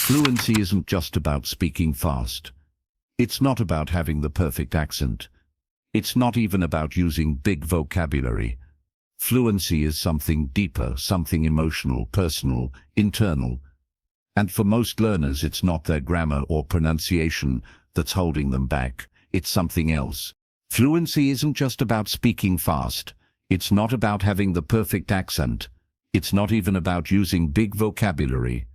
Fluency isn't just about speaking fast. It's not about having the perfect accent. It's not even about using big vocabulary. Fluency is something deeper, something emotional, personal, internal. And for most learners, it's not their grammar or pronunciation that's holding them back. It's something else. Fluency isn't just about speaking fast. It's not about having the perfect accent. It's not even about using big vocabulary.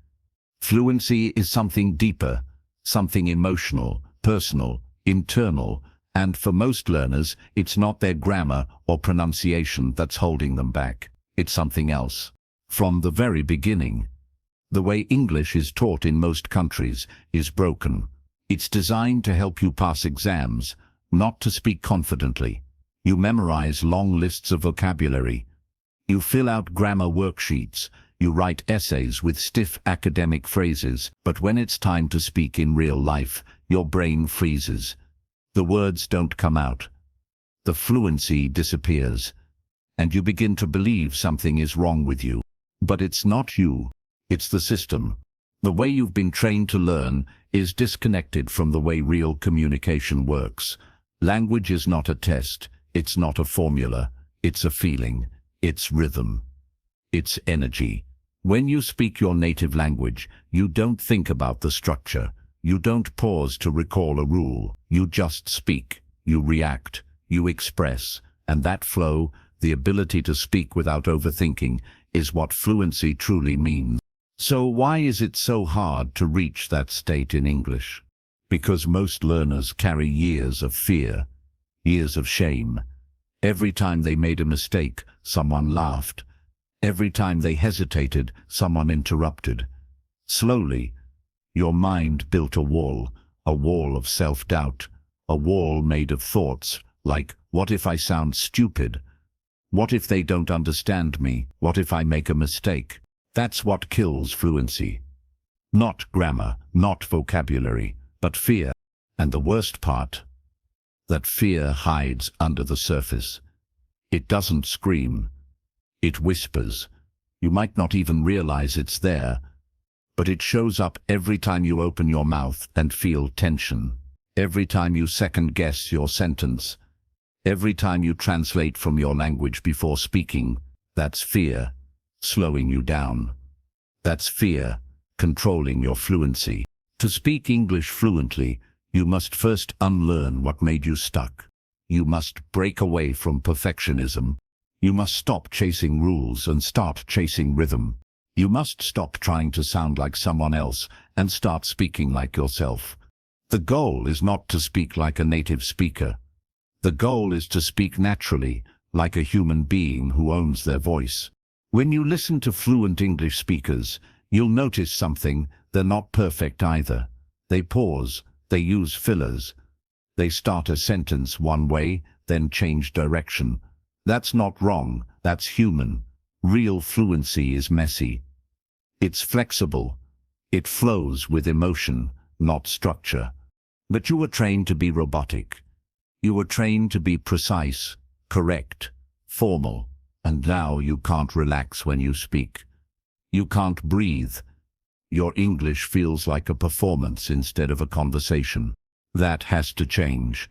Fluency is something deeper, something emotional, personal, internal, and for most learners, it's not their grammar or pronunciation that's holding them back. It's something else. From the very beginning, the way English is taught in most countries is broken. It's designed to help you pass exams, not to speak confidently. You memorize long lists of vocabulary. You fill out grammar worksheets. You write essays with stiff academic phrases, but when it's time to speak in real life, your brain freezes. The words don't come out. The fluency disappears, and you begin to believe something is wrong with you. But it's not you, it's the system. The way you've been trained to learn is disconnected from the way real communication works. Language is not a test, it's not a formula, it's a feeling, it's rhythm, it's energy. When you speak your native language, you don't think about the structure. You don't pause to recall a rule. You just speak, you react, you express, and that flow, the ability to speak without overthinking, is what fluency truly means. So why is it so hard to reach that state in English? Because most learners carry years of fear, years of shame. Every time they made a mistake, someone laughed. Every time they hesitated, someone interrupted. Slowly, your mind built a wall of self-doubt, a wall made of thoughts like, what if I sound stupid? What if they don't understand me? What if I make a mistake? That's what kills fluency. Not grammar, not vocabulary, but fear. And the worst part, that fear hides under the surface. It doesn't scream. It whispers. You might not even realize it's there, but it shows up every time you open your mouth and feel tension. Every time you second-guess your sentence. Every time you translate from your language before speaking. That's fear, slowing you down. That's fear, controlling your fluency. To speak English fluently, you must first unlearn what made you stuck. You must break away from perfectionism. You must stop chasing rules and start chasing rhythm. You must stop trying to sound like someone else and start speaking like yourself. The goal is not to speak like a native speaker. The goal is to speak naturally, like a human being who owns their voice. When you listen to fluent English speakers, you'll notice something. They're not perfect either. They pause, they use fillers. They start a sentence one way, then change direction. That's not wrong, that's human. Real fluency is messy. It's flexible. It flows with emotion, not structure. But you were trained to be robotic. You were trained to be precise, correct, formal, and now you can't relax when you speak. You can't breathe. Your English feels like a performance instead of a conversation. That has to change.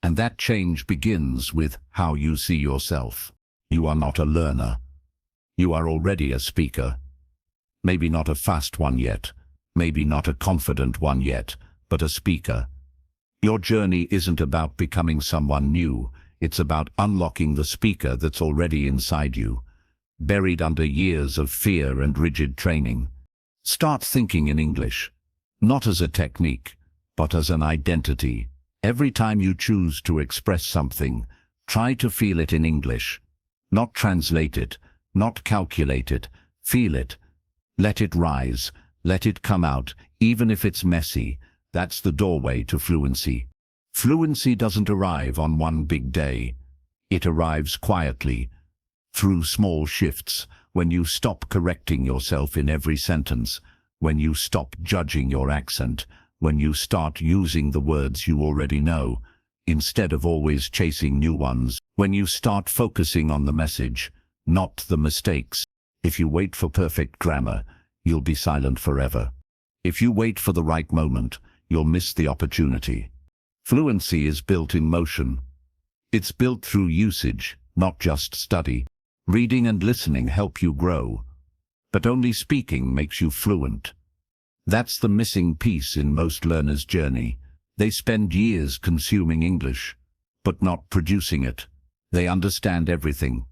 And that change begins with how you see yourself. You are not a learner. You are already a speaker. Maybe not a fast one yet, maybe not a confident one yet, but a speaker. Your journey isn't about becoming someone new, it's about unlocking the speaker that's already inside you, buried under years of fear and rigid training. Start thinking in English, not as a technique, but as an identity. Every time you choose to express something, try to feel it in English. Not translate it, not calculate it, feel it. Let it rise, let it come out, even if it's messy. That's the doorway to fluency. Fluency doesn't arrive on one big day. It arrives quietly, through small shifts, when you stop correcting yourself in every sentence, when you stop judging your accent, when you start using the words you already know, instead of always chasing new ones, when you start focusing on the message, not the mistakes. If you wait for perfect grammar, you'll be silent forever. If you wait for the right moment, you'll miss the opportunity. Fluency is built in motion. It's built through usage, not just study. Reading and listening help you grow, but only speaking makes you fluent. That's the missing piece in most learners' journey. They spend years consuming English, but not producing it. They understand everything,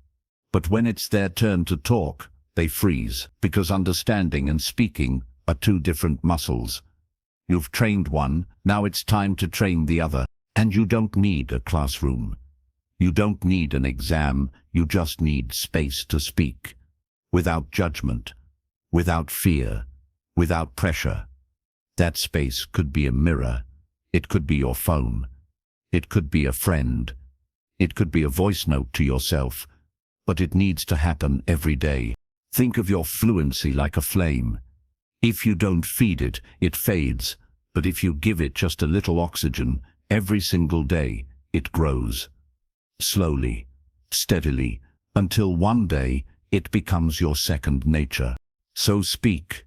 but when it's their turn to talk, they freeze, because understanding and speaking are two different muscles. You've trained one, now it's time to train the other. And you don't need a classroom. You don't need an exam, you just need space to speak. Without judgment, without fear, without pressure. That space could be a mirror. It could be your phone. It could be a friend. It could be a voice note to yourself. But it needs to happen every day. Think of your fluency like a flame. If you don't feed it, it fades. But if you give it just a little oxygen, every single day, it grows. Slowly, steadily, until one day, it becomes your second nature. So speak.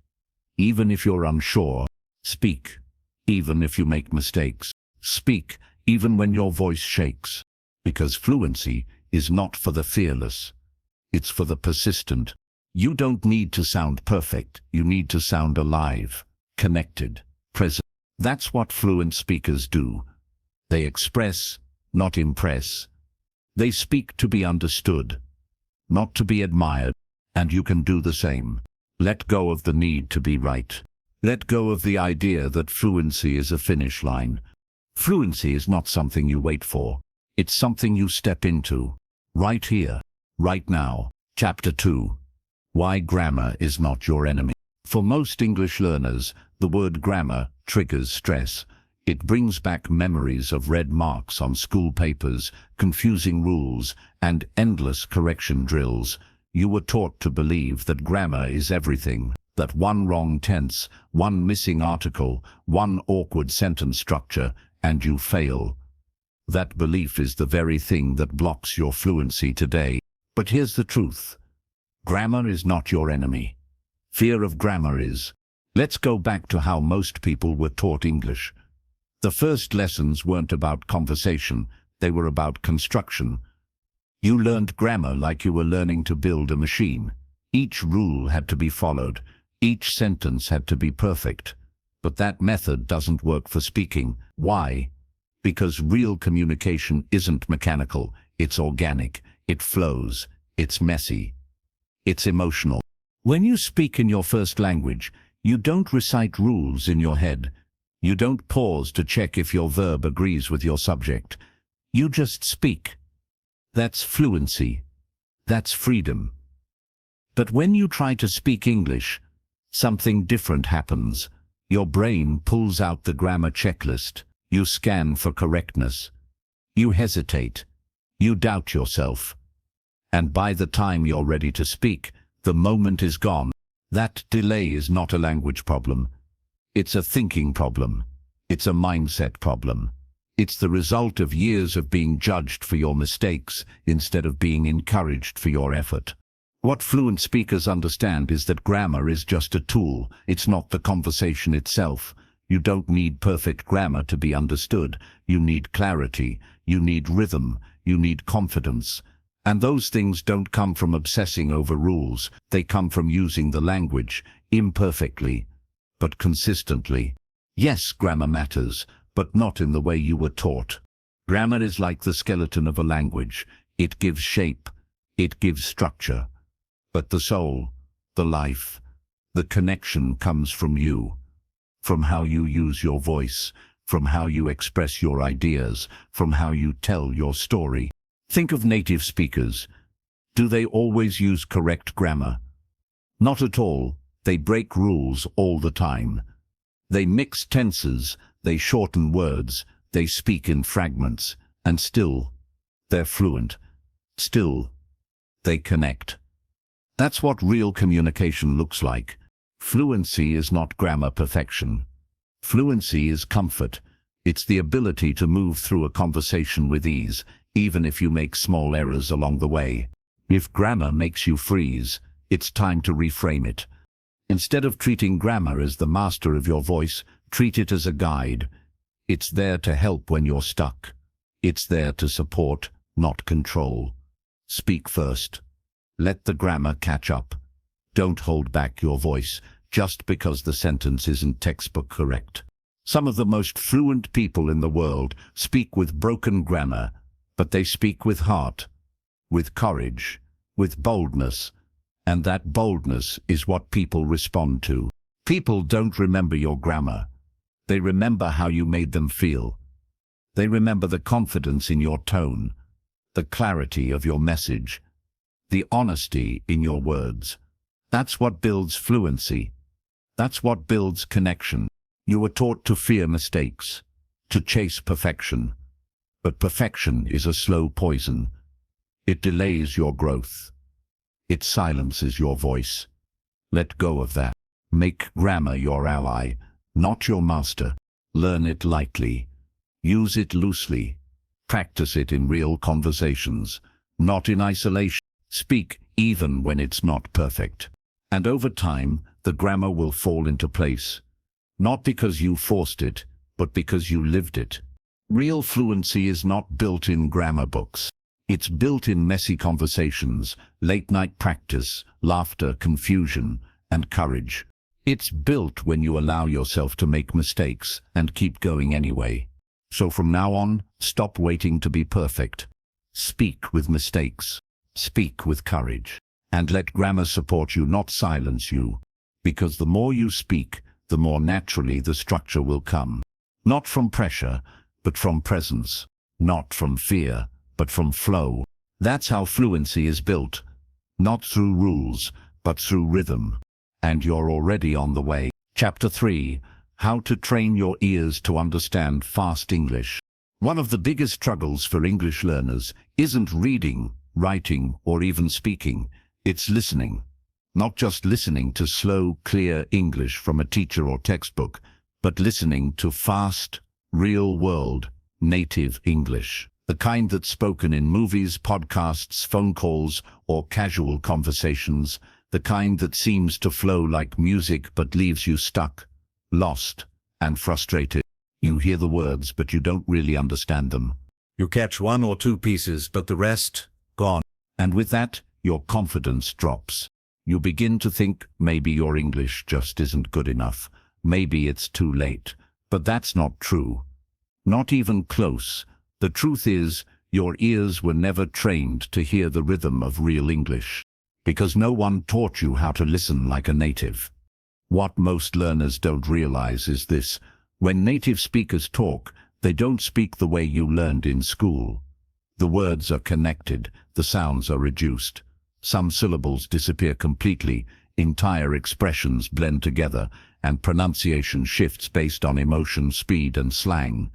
Even if you're unsure, speak. Even if you make mistakes, speak. Even when your voice shakes. Because fluency is not for the fearless. It's for the persistent. You don't need to sound perfect. You need to sound alive, connected, present. That's what fluent speakers do. They express, not impress. They speak to be understood, not to be admired. And you can do the same. Let go of the need to be right. Let go of the idea that fluency is a finish line. Fluency is not something you wait for. It's something you step into. Right here, right now. Chapter 2. Why grammar is not your enemy. For most English learners, the word grammar triggers stress. It brings back memories of red marks on school papers, confusing rules, and endless correction drills. You were taught to believe that grammar is everything, that one wrong tense, one missing article, one awkward sentence structure, and you fail. That belief is the very thing that blocks your fluency today. But here's the truth. Grammar is not your enemy. Fear of grammar is. Let's go back to how most people were taught English. The first lessons weren't about conversation, they were about construction. You learned grammar like you were learning to build a machine. Each rule had to be followed. Each sentence had to be perfect. But that method doesn't work for speaking. Why? Because real communication isn't mechanical, it's organic, it flows, it's messy, it's emotional. When you speak in your first language, you don't recite rules in your head. You don't pause to check if your verb agrees with your subject. You just speak. That's fluency. That's freedom. But when you try to speak English, something different happens. Your brain pulls out the grammar checklist. You scan for correctness. You hesitate. You doubt yourself. And by the time you're ready to speak, the moment is gone. That delay is not a language problem. It's a thinking problem. It's a mindset problem. It's the result of years of being judged for your mistakes instead of being encouraged for your effort. What fluent speakers understand is that grammar is just a tool. It's not the conversation itself. You don't need perfect grammar to be understood. You need clarity. You need rhythm. You need confidence. And those things don't come from obsessing over rules. They come from using the language imperfectly, but consistently. Yes, grammar matters, but not in the way you were taught. Grammar is like the skeleton of a language. It gives shape. It gives structure. But the soul, the life, the connection comes from you. From how you use your voice, from how you express your ideas, from how you tell your story. Think of native speakers. Do they always use correct grammar? Not at all. They break rules all the time. They mix tenses, they shorten words, they speak in fragments, and still, they're fluent. Still, they connect. That's what real communication looks like. Fluency is not grammar perfection. Fluency is comfort. It's the ability to move through a conversation with ease, even if you make small errors along the way. If grammar makes you freeze, it's time to reframe it. Instead of treating grammar as the master of your voice, treat it as a guide. It's there to help when you're stuck. It's there to support, not control. Speak first. Let the grammar catch up. Don't hold back your voice just because the sentence isn't textbook correct. Some of the most fluent people in the world speak with broken grammar, but they speak with heart, with courage, with boldness, and that boldness is what people respond to. People don't remember your grammar. They remember how you made them feel. They remember the confidence in your tone, the clarity of your message, the honesty in your words. That's what builds fluency. That's what builds connection. You were taught to fear mistakes, to chase perfection. But perfection is a slow poison. It delays your growth. It silences your voice. Let go of that. Make grammar your ally, not your master. Learn it lightly. Use it loosely. Practice it in real conversations, not in isolation. Speak even when it's not perfect. And over time, the grammar will fall into place. Not because you forced it, but because you lived it. Real fluency is not built in grammar books. It's built in messy conversations, late-night practice, laughter, confusion, and courage. It's built when you allow yourself to make mistakes and keep going anyway. So from now on, stop waiting to be perfect. Speak with mistakes. Speak with courage. And let grammar support you, not silence you. Because the more you speak, the more naturally the structure will come. Not from pressure, but from presence. Not from fear, but from flow. That's how fluency is built. Not through rules, but through rhythm. And you're already on the way. Chapter 3. How to train your ears to understand fast English. One of the biggest struggles for English learners isn't reading, writing, or even speaking. It's listening. Not just listening to slow, clear English from a teacher or textbook, but listening to fast, real-world, native English. The kind that's spoken in movies, podcasts, phone calls, or casual conversations. The kind that seems to flow like music but leaves you stuck, lost, and frustrated. You hear the words, but you don't really understand them. You catch one or two pieces, but the rest, gone. And with that, your confidence drops. You begin to think maybe your English just isn't good enough. Maybe it's too late. But that's not true. Not even close. The truth is, your ears were never trained to hear the rhythm of real English. Because no one taught you how to listen like a native. What most learners don't realize is this: when native speakers talk, they don't speak the way you learned in school. The words are connected, the sounds are reduced. Some syllables disappear completely, entire expressions blend together, and pronunciation shifts based on emotion, speed, and slang.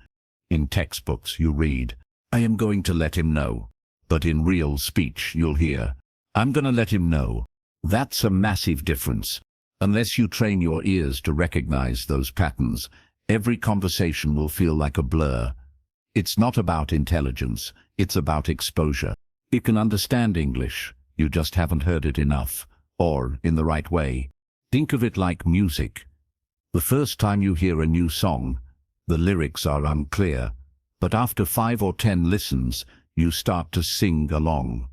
In textbooks you read, "I am going to let him know." But in real speech you'll hear, "I'm gonna let him know." That's a massive difference. Unless you train your ears to recognize those patterns, every conversation will feel like a blur. It's not about intelligence, it's about exposure. You can understand English, you just haven't heard it enough, or in the right way. Think of it like music. The first time you hear a new song, the lyrics are unclear, but after 5 or 10 listens, you start to sing along.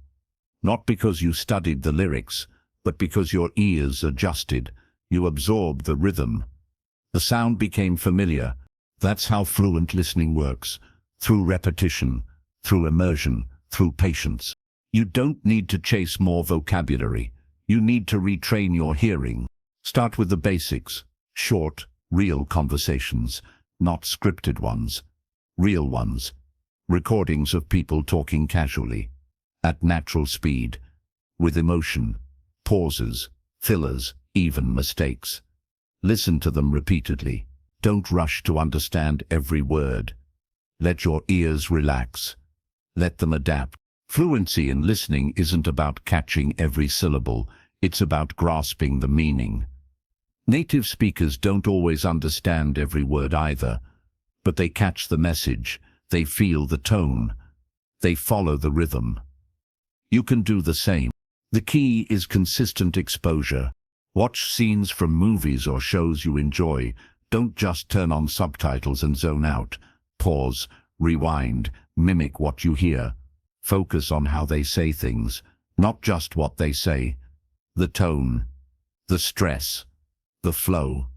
Not because you studied the lyrics, but because your ears adjusted. You absorbed the rhythm. The sound became familiar. That's how fluent listening works. Through repetition, through immersion, through patience. You don't need to chase more vocabulary. You need to retrain your hearing. Start with the basics. Short, real conversations, not scripted ones. Real ones. Recordings of people talking casually, at natural speed, with emotion, pauses, fillers, even mistakes. Listen to them repeatedly. Don't rush to understand every word. Let your ears relax. Let them adapt. Fluency in listening isn't about catching every syllable, it's about grasping the meaning. Native speakers don't always understand every word either, but they catch the message, they feel the tone, they follow the rhythm. You can do the same. The key is consistent exposure. Watch scenes from movies or shows you enjoy. Don't just turn on subtitles and zone out. Pause, rewind, mimic what you hear. Focus on how they say things, not just what they say. The tone, the stress, the flow.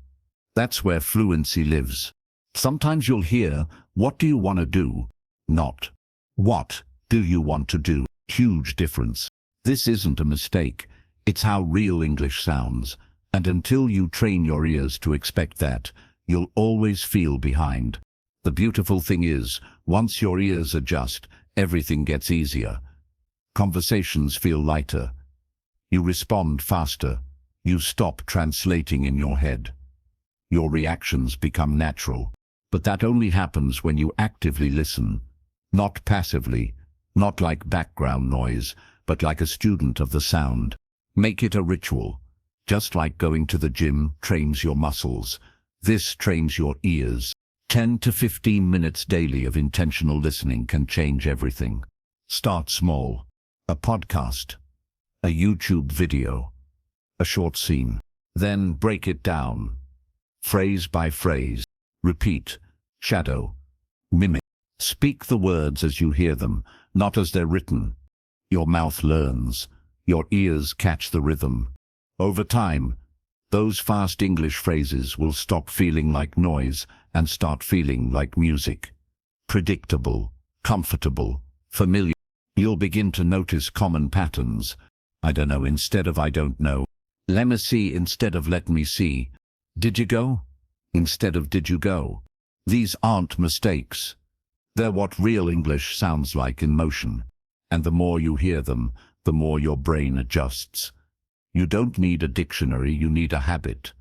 That's where fluency lives. Sometimes you'll hear, "What do you want to do?" Not, "What do you want to do?" Huge difference. This isn't a mistake. It's how real English sounds. And until you train your ears to expect that, you'll always feel behind. The beautiful thing is, once your ears adjust, everything gets easier. Conversations feel lighter. You respond faster. You stop translating in your head. Your reactions become natural. But that only happens when you actively listen. Not passively, not like background noise, but like a student of the sound. Make it a ritual. Just like going to the gym trains your muscles, this trains your ears. 10 to 15 minutes daily of intentional listening can change everything. Start small. A podcast, a YouTube video, a short scene. Then break it down. Phrase by phrase. Repeat, shadow, mimic. Speak the words as you hear them, not as they're written. Your mouth learns. Your ears catch the rhythm. Over time, those fast English phrases will stop feeling like noise and start feeling like music. Predictable, comfortable, familiar. You'll begin to notice common patterns. I don't know instead of I don't know. Let me see instead of let me see. Did you go? Instead of did you go? These aren't mistakes. They're what real English sounds like in motion. And the more you hear them, the more your brain adjusts. You don't need a dictionary, you need a habit.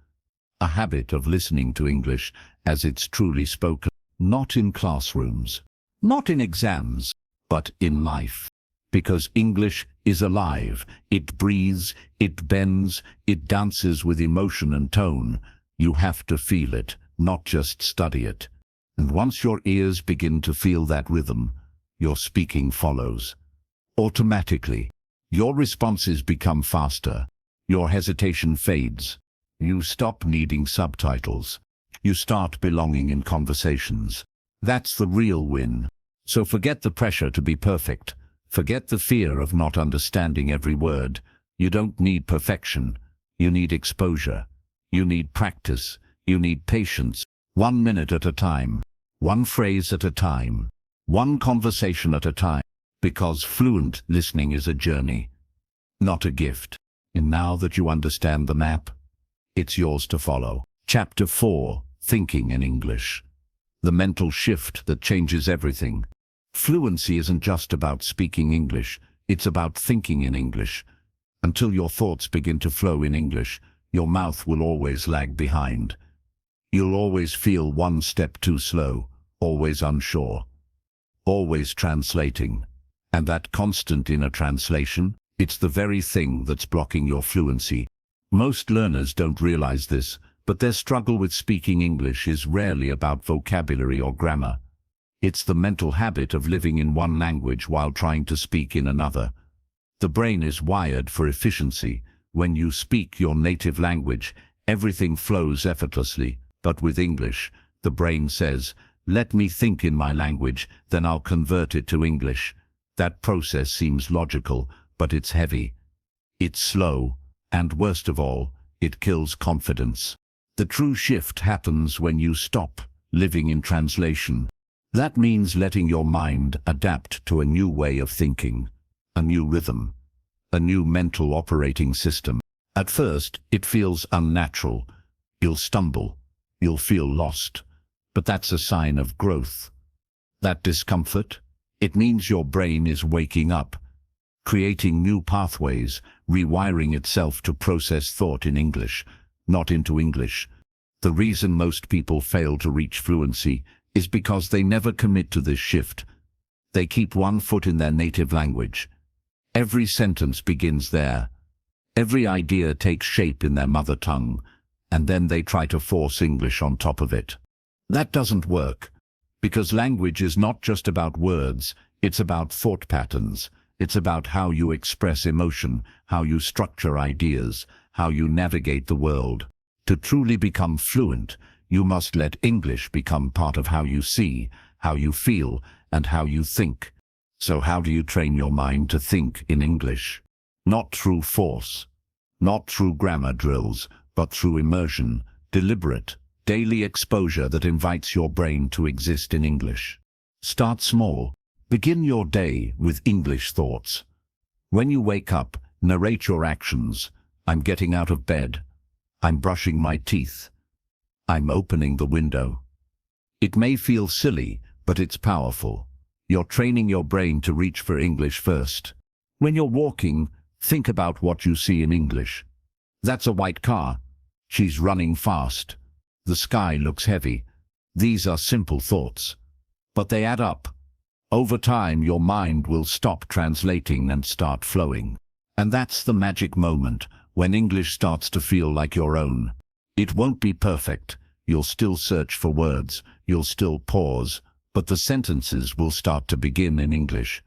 A habit of listening to English as it's truly spoken. Not in classrooms, not in exams, but in life. Because English is alive. It breathes, it bends, it dances with emotion and tone. You have to feel it, not just study it. And once your ears begin to feel that rhythm, your speaking follows. Automatically, your responses become faster. Your hesitation fades. You stop needing subtitles. You start belonging in conversations. That's the real win. So forget the pressure to be perfect. Forget the fear of not understanding every word. You don't need perfection. You need exposure. You need practice. You need patience. 1 minute at a time. One phrase at a time. One conversation at a time. Because fluent listening is a journey, not a gift. And now that you understand the map, it's yours to follow. Chapter 4, Thinking in English. The mental shift that changes everything. Fluency isn't just about speaking English, it's about thinking in English. Until your thoughts begin to flow in English, your mouth will always lag behind. You'll always feel one step too slow, always unsure, always translating. And that constant inner translation, it's the very thing that's blocking your fluency. Most learners don't realize this, but their struggle with speaking English is rarely about vocabulary or grammar. It's the mental habit of living in one language while trying to speak in another. The brain is wired for efficiency. When you speak your native language, everything flows effortlessly. But with English, the brain says, "Let me think in my language, then I'll convert it to English." That process seems logical, but it's heavy. It's slow, and worst of all, it kills confidence. The true shift happens when you stop living in translation. That means letting your mind adapt to a new way of thinking, a new rhythm, a new mental operating system. At first, it feels unnatural. You'll stumble, you'll feel lost, but that's a sign of growth. That discomfort, it means your brain is waking up, creating new pathways, rewiring itself to process thought in English, not into English. The reason most people fail to reach fluency is because they never commit to this shift. They keep one foot in their native language. Every sentence begins there. Every idea takes shape in their mother tongue, and then they try to force English on top of it. That doesn't work, because language is not just about words, it's about thought patterns. It's about how you express emotion, how you structure ideas, how you navigate the world. To truly become fluent, you must let English become part of how you see, how you feel, and how you think. So how do you train your mind to think in English? Not through force, not through grammar drills, but through immersion, deliberate, daily exposure that invites your brain to exist in English. Start small. Begin your day with English thoughts. When you wake up, narrate your actions. I'm getting out of bed. I'm brushing my teeth. I'm opening the window. It may feel silly, but it's powerful. You're training your brain to reach for English first. When you're walking, think about what you see in English. That's a white car. She's running fast. The sky looks heavy. These are simple thoughts, but they add up. Over time, your mind will stop translating and start flowing. And that's the magic moment, when English starts to feel like your own. It won't be perfect. You'll still search for words. You'll still pause. But the sentences will start to begin in English.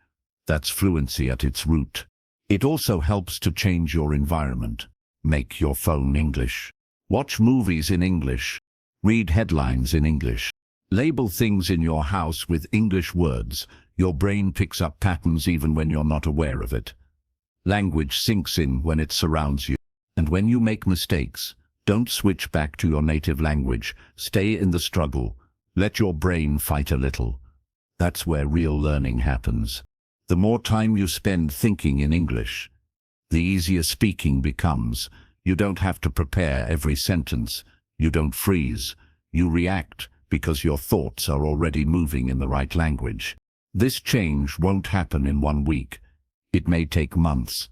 That's fluency at its root. It also helps to change your environment. Make your phone English. Watch movies in English. Read headlines in English. Label things in your house with English words. Your brain picks up patterns even when you're not aware of it. Language sinks in when it surrounds you. And when you make mistakes, don't switch back to your native language. Stay in the struggle. Let your brain fight a little. That's where real learning happens. The more time you spend thinking in English, the easier speaking becomes. You don't have to prepare every sentence. You don't freeze. You react because your thoughts are already moving in the right language. This change won't happen in 1 week. It may take months.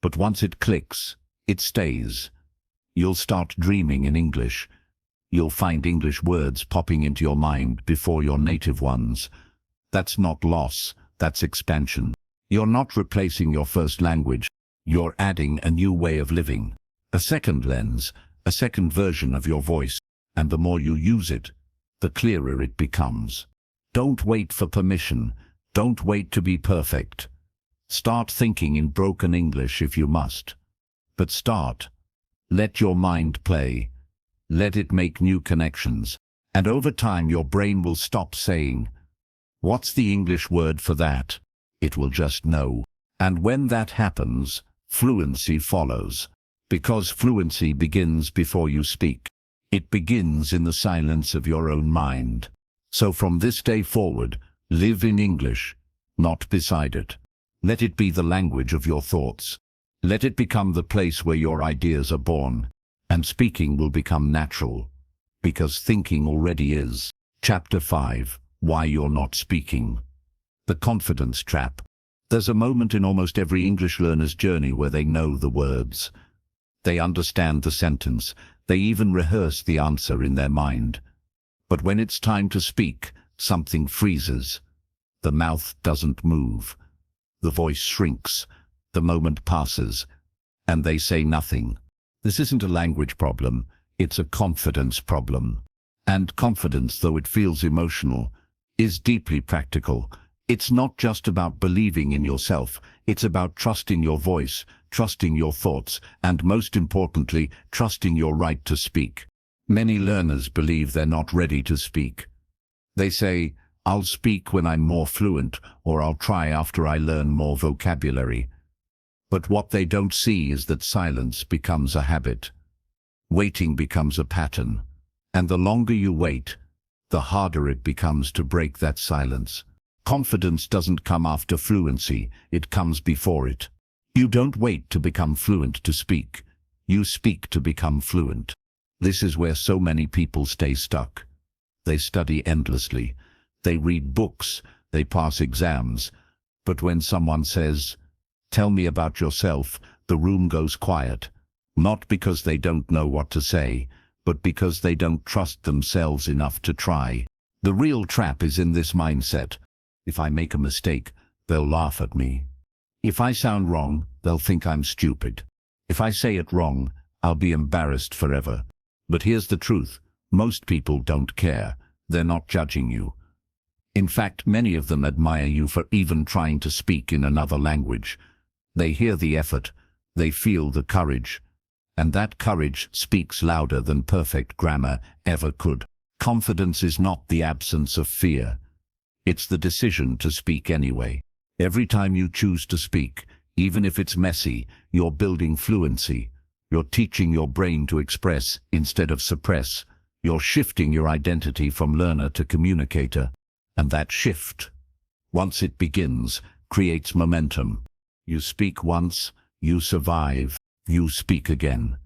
But once it clicks, it stays. You'll start dreaming in English. You'll find English words popping into your mind before your native ones. That's not loss, that's expansion. You're not replacing your first language. You're adding a new way of living. A second lens, a second version of your voice. And the more you use it, the clearer it becomes. Don't wait for permission. Don't wait to be perfect. Start thinking in broken English if you must. But start. Let your mind play. Let it make new connections. And over time your brain will stop saying, "What's the English word for that?" It will just know. And when that happens, fluency follows. Because fluency begins before you speak. It begins in the silence of your own mind. So from this day forward, live in English, not beside it. Let it be the language of your thoughts. Let it become the place where your ideas are born. And speaking will become natural, because thinking already is. Chapter 5. Why You're Not Speaking. The Confidence Trap. There's a moment in almost every English learner's journey where they know the words. They understand the sentence. They even rehearse the answer in their mind. But when it's time to speak, something freezes. The mouth doesn't move. The voice shrinks. The moment passes, and they say nothing. This isn't a language problem, it's a confidence problem. And confidence, though it feels emotional, is deeply practical. It's not just about believing in yourself, it's about trusting your voice, trusting your thoughts, and most importantly, trusting your right to speak. Many learners believe they're not ready to speak. They say, "I'll speak when I'm more fluent," or "I'll try after I learn more vocabulary." But what they don't see is that silence becomes a habit. Waiting becomes a pattern. And the longer you wait, the harder it becomes to break that silence. Confidence doesn't come after fluency, it comes before it. You don't wait to become fluent to speak. You speak to become fluent. This is where so many people stay stuck. They study endlessly. They read books. They pass exams. But when someone says, "Tell me about yourself," the room goes quiet. Not because they don't know what to say, but because they don't trust themselves enough to try. The real trap is in this mindset. If I make a mistake, they'll laugh at me. If I sound wrong, they'll think I'm stupid. If I say it wrong, I'll be embarrassed forever. But here's the truth. Most people don't care. They're not judging you. In fact, many of them admire you for even trying to speak in another language. They hear the effort, they feel the courage, And that courage speaks louder than perfect grammar ever could. Confidence is not the absence of fear. It's the decision to speak anyway. Every time you choose to speak, even if it's messy, you're building fluency. You're teaching your brain to express instead of suppress. You're shifting your identity from learner to communicator. And that shift, once it begins, creates momentum. You speak once, you survive, you speak again.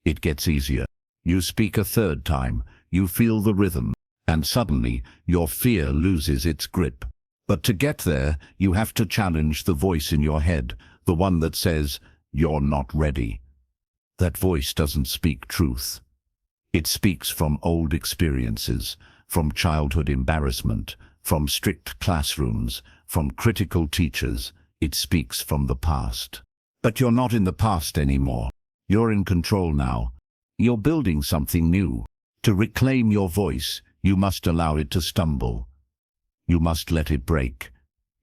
It gets easier. You speak a third time, you feel the rhythm, and suddenly your fear loses its grip. But to get there, you have to challenge the voice in your head, the one that says, "You're not ready." That voice doesn't speak truth. It speaks from old experiences, from childhood embarrassment, from strict classrooms, from critical teachers. It speaks from the past. But you're not in the past anymore. You're in control now. You're building something new. To reclaim your voice, you must allow it to stumble. You must let it break.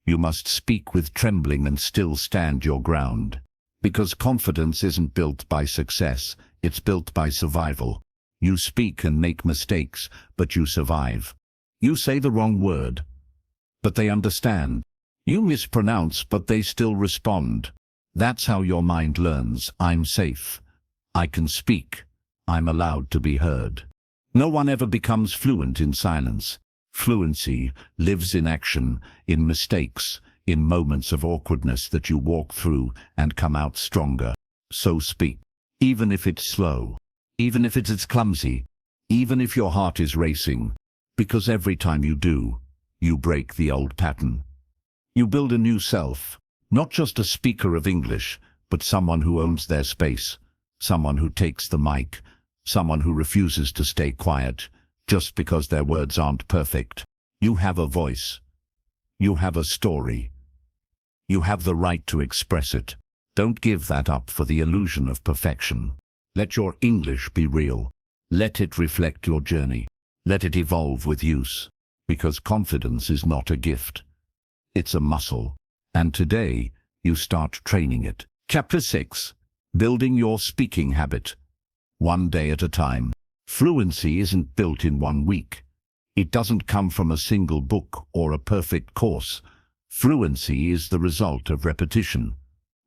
You must speak with trembling and still stand your ground. Because confidence isn't built by success, it's built by survival. You speak and make mistakes, but you survive. You say the wrong word, but they understand. You mispronounce, but they still respond. That's how your mind learns. I'm safe. I can speak. I'm allowed to be heard. No one ever becomes fluent in silence. Fluency lives in action, in mistakes, in moments of awkwardness that you walk through and come out stronger. So speak, even if it's slow, even if it's clumsy, even if your heart is racing, because every time you do, you break the old pattern. You build a new self, not just a speaker of English, but someone who owns their space, someone who takes the mic, someone who refuses to stay quiet just because their words aren't perfect. You have a voice. You have a story. You have the right to express it. Don't give that up for the illusion of perfection. Let your English be real. Let it reflect your journey. Let it evolve with use. Because confidence is not a gift. It's a muscle. And today, you start training it. Chapter 6. Building your speaking habit. One day at a time. Fluency isn't built in 1 week. It doesn't come from a single book or a perfect course. Fluency is the result of repetition.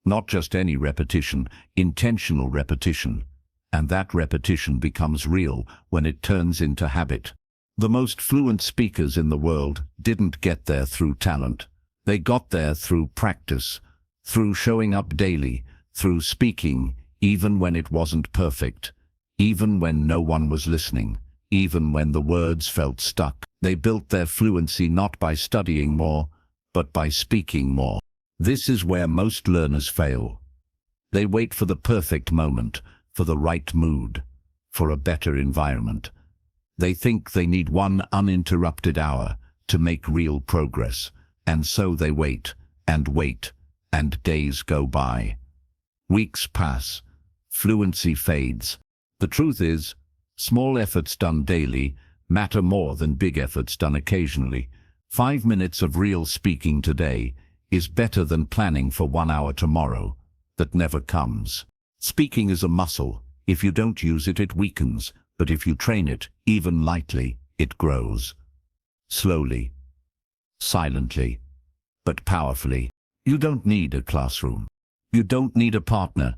Not just any repetition, intentional repetition. And that repetition becomes real when it turns into habit. The most fluent speakers in the world didn't get there through talent. They got there through practice, through showing up daily, through speaking even when it wasn't perfect. Even when no one was listening, even when the words felt stuck. They built their fluency not by studying more, but by speaking more. This is where most learners fail. They wait for the perfect moment, for the right mood, for a better environment. They think they need one uninterrupted hour to make real progress, and so they wait, and days go by. Weeks pass, fluency fades. The truth is, small efforts done daily matter more than big efforts done occasionally. 5 minutes of real speaking today is better than planning for 1 hour tomorrow that never comes. Speaking is a muscle. If you don't use it, it weakens. But if you train it, even lightly, it grows. Slowly, silently, but powerfully. You don't need a classroom. You don't need a partner.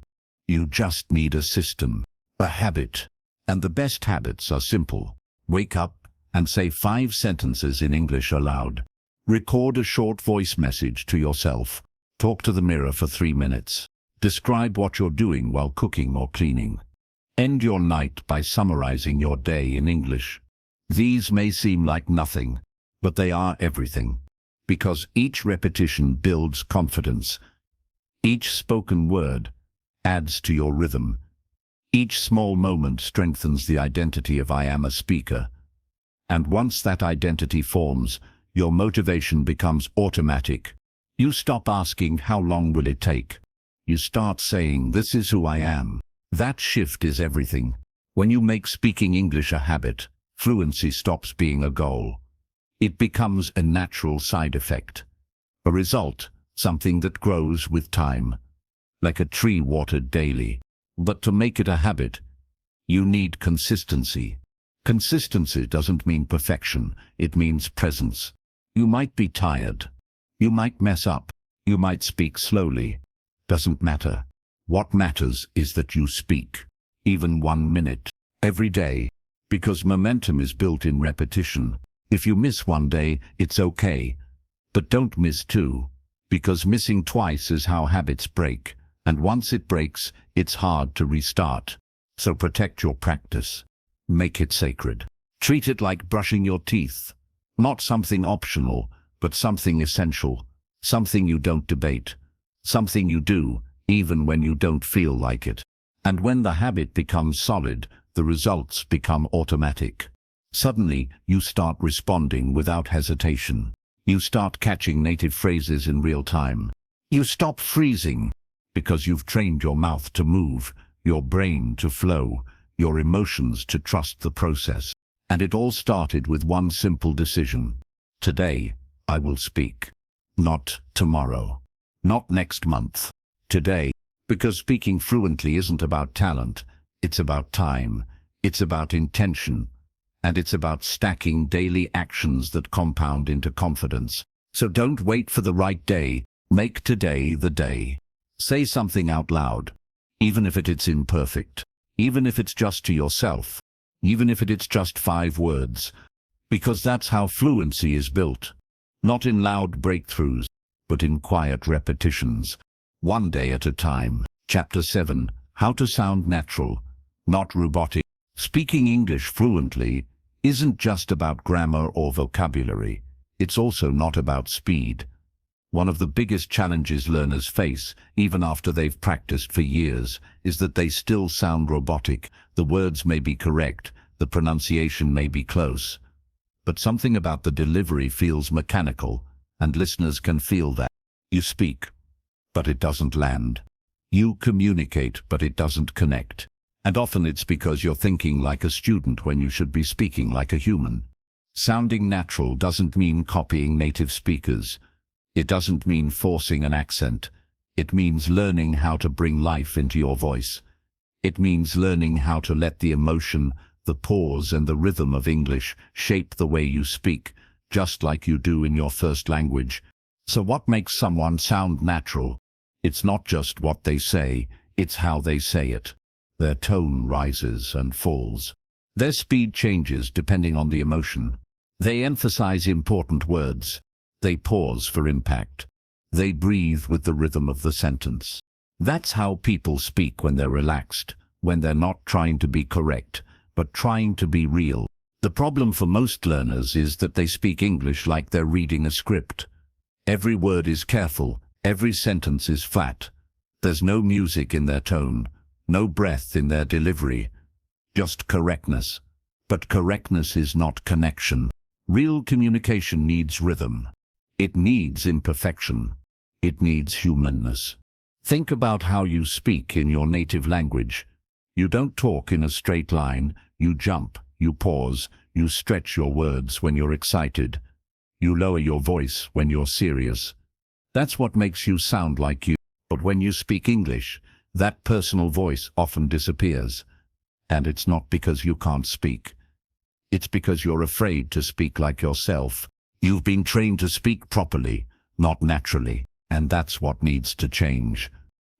You just need a system. A habit. And the best habits are simple. Wake up and say 5 sentences in English aloud. Record a short voice message to yourself. Talk to the mirror for 3 minutes. Describe what you're doing while cooking or cleaning. End your night by summarizing your day in English. These may seem like nothing, but they are everything. Because each repetition builds confidence. Each spoken word adds to your rhythm. Each small moment strengthens the identity of I am a speaker. And once that identity forms, your motivation becomes automatic. You stop asking how long will it take. You start saying this is who I am. That shift is everything. When you make speaking English a habit, fluency stops being a goal. It becomes a natural side effect. A result, something that grows with time. Like a tree watered daily. But to make it a habit, you need consistency. Consistency doesn't mean perfection, it means presence. You might be tired. You might mess up. You might speak slowly. Doesn't matter. What matters is that you speak, even 1 minute, every day, because momentum is built in repetition. If you miss 1 day, it's okay. But don't miss 2, because missing twice is how habits break, and once it breaks, it's hard to restart. So protect your practice. Make it sacred. Treat it like brushing your teeth. Not something optional, but something essential. Something you don't debate. Something you do, even when you don't feel like it. And when the habit becomes solid, the results become automatic. Suddenly, you start responding without hesitation. You start catching native phrases in real time. You stop freezing, because you've trained your mouth to move, your brain to flow, your emotions to trust the process. And it all started with one simple decision. Today, I will speak. Not tomorrow. Not next month. Today. Because speaking fluently isn't about talent. It's about time. It's about intention. And it's about stacking daily actions that compound into confidence. So don't wait for the right day. Make today the day. Say something out loud, even if it's imperfect, even if it's just to yourself, even if it's just 5 words, because that's how fluency is built. Not in loud breakthroughs, but in quiet repetitions. 1 day at a time. Chapter 7. How to sound natural, not robotic. Speaking English fluently isn't just about grammar or vocabulary. It's also not about speed. One of the biggest challenges learners face, even after they've practiced for years, is that they still sound robotic. The words may be correct, the pronunciation may be close, but something about the delivery feels mechanical, and listeners can feel that. You speak, but it doesn't land. You communicate, but it doesn't connect. And often it's because you're thinking like a student when you should be speaking like a human. Sounding natural doesn't mean copying native speakers. It doesn't mean forcing an accent. It means learning how to bring life into your voice. It means learning how to let the emotion, the pause and the rhythm of English shape the way you speak, just like you do in your first language. So what makes someone sound natural? It's not just what they say, it's how they say it. Their tone rises and falls. Their speed changes depending on the emotion. They emphasize important words. They pause for impact. They breathe with the rhythm of the sentence. That's how people speak when they're relaxed, when they're not trying to be correct, but trying to be real. The problem for most learners is that they speak English like they're reading a script. Every word is careful, every sentence is flat. There's no music in their tone, no breath in their delivery, just correctness. But correctness is not connection. Real communication needs rhythm. It needs imperfection. It needs humanness. Think about how you speak in your native language. You don't talk in a straight line. You jump, you pause, you stretch your words when you're excited. You lower your voice when you're serious. That's what makes you sound like you. But when you speak English, that personal voice often disappears. And it's not because you can't speak. It's because you're afraid to speak like yourself. You've been trained to speak properly, not naturally, and that's what needs to change.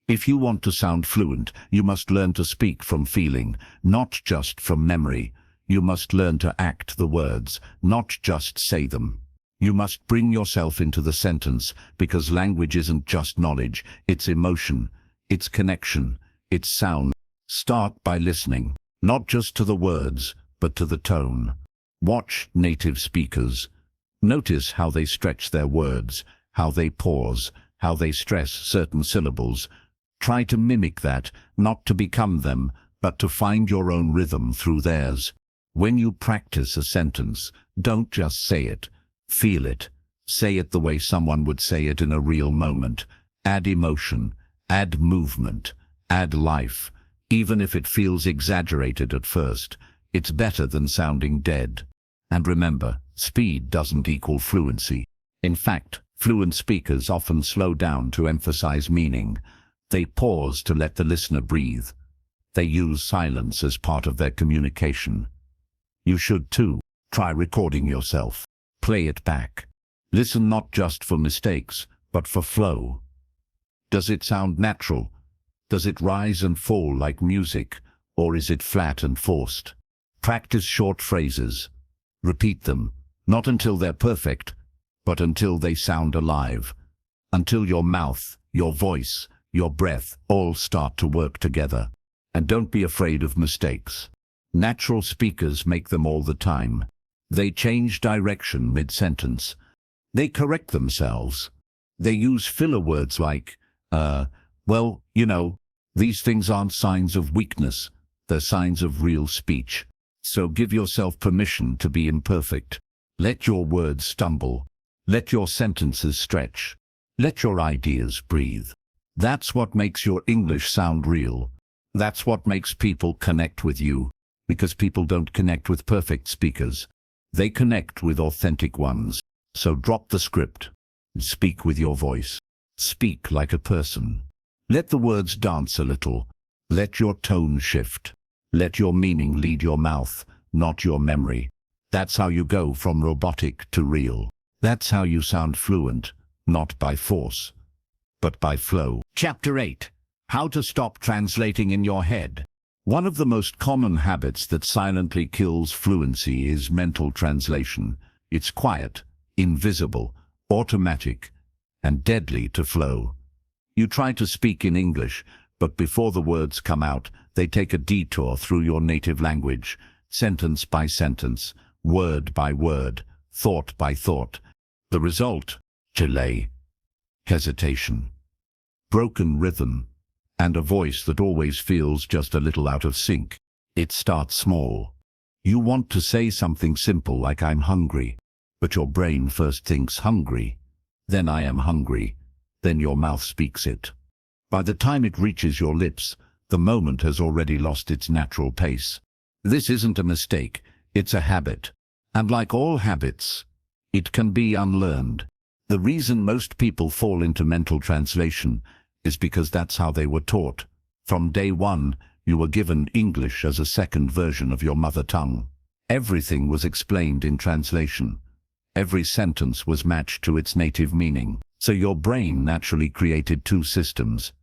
If you want to sound fluent, you must learn to speak from feeling, not just from memory. You must learn to act the words, not just say them. You must bring yourself into the sentence, because language isn't just knowledge, it's emotion, it's connection, it's sound. Start by listening, not just to the words, but to the tone. Watch native speakers. Notice how they stretch their words, how they pause, how they stress certain syllables. Try to mimic that, not to become them, but to find your own rhythm through theirs. When you practice a sentence, don't just say it. Feel it. Say it the way someone would say it in a real moment. Add emotion, add movement, add life. Even if it feels exaggerated at first, it's better than sounding dead. And remember, speed doesn't equal fluency. In fact, fluent speakers often slow down to emphasize meaning. They pause to let the listener breathe. They use silence as part of their communication. You should too. Try recording yourself. Play it back. Listen not just for mistakes, but for flow. Does it sound natural? Does it rise and fall like music, or is it flat and forced? Practice short phrases. Repeat them, not until they're perfect, but until they sound alive. Until your mouth, your voice, your breath all start to work together. And don't be afraid of mistakes. Natural speakers make them all the time. They change direction mid-sentence. They correct themselves. They use filler words like, well, you know. These things aren't signs of weakness. They're signs of real speech. So give yourself permission to be imperfect. Let your words stumble. Let your sentences stretch. Let your ideas breathe. That's what makes your English sound real. That's what makes people connect with you, because people don't connect with perfect speakers. They connect with authentic ones. So drop the script. Speak with your voice. Speak like a person. Let the words dance a little. Let your tone shift. Let your meaning lead your mouth, not your memory. That's how you go from robotic to real. That's how you sound fluent, not by force, but by flow. Chapter 8. How to stop translating in your head. One of the most common habits that silently kills fluency is mental translation. It's quiet, invisible, automatic, and deadly to flow. You try to speak in English, but before the words come out, they take a detour through your native language, sentence by sentence, word by word, thought by thought. The result? Delay, hesitation, broken rhythm, and a voice that always feels just a little out of sync. It starts small. You want to say something simple like "I'm hungry," but your brain first thinks hungry, then "I am hungry," then your mouth speaks it. By the time it reaches your lips, the moment has already lost its natural pace. This isn't a mistake, it's a habit. And like all habits, it can be unlearned. The reason most people fall into mental translation is because that's how they were taught. From day one, you were given English as a second version of your mother tongue. Everything was explained in translation. Every sentence was matched to its native meaning. So your brain naturally created two systems.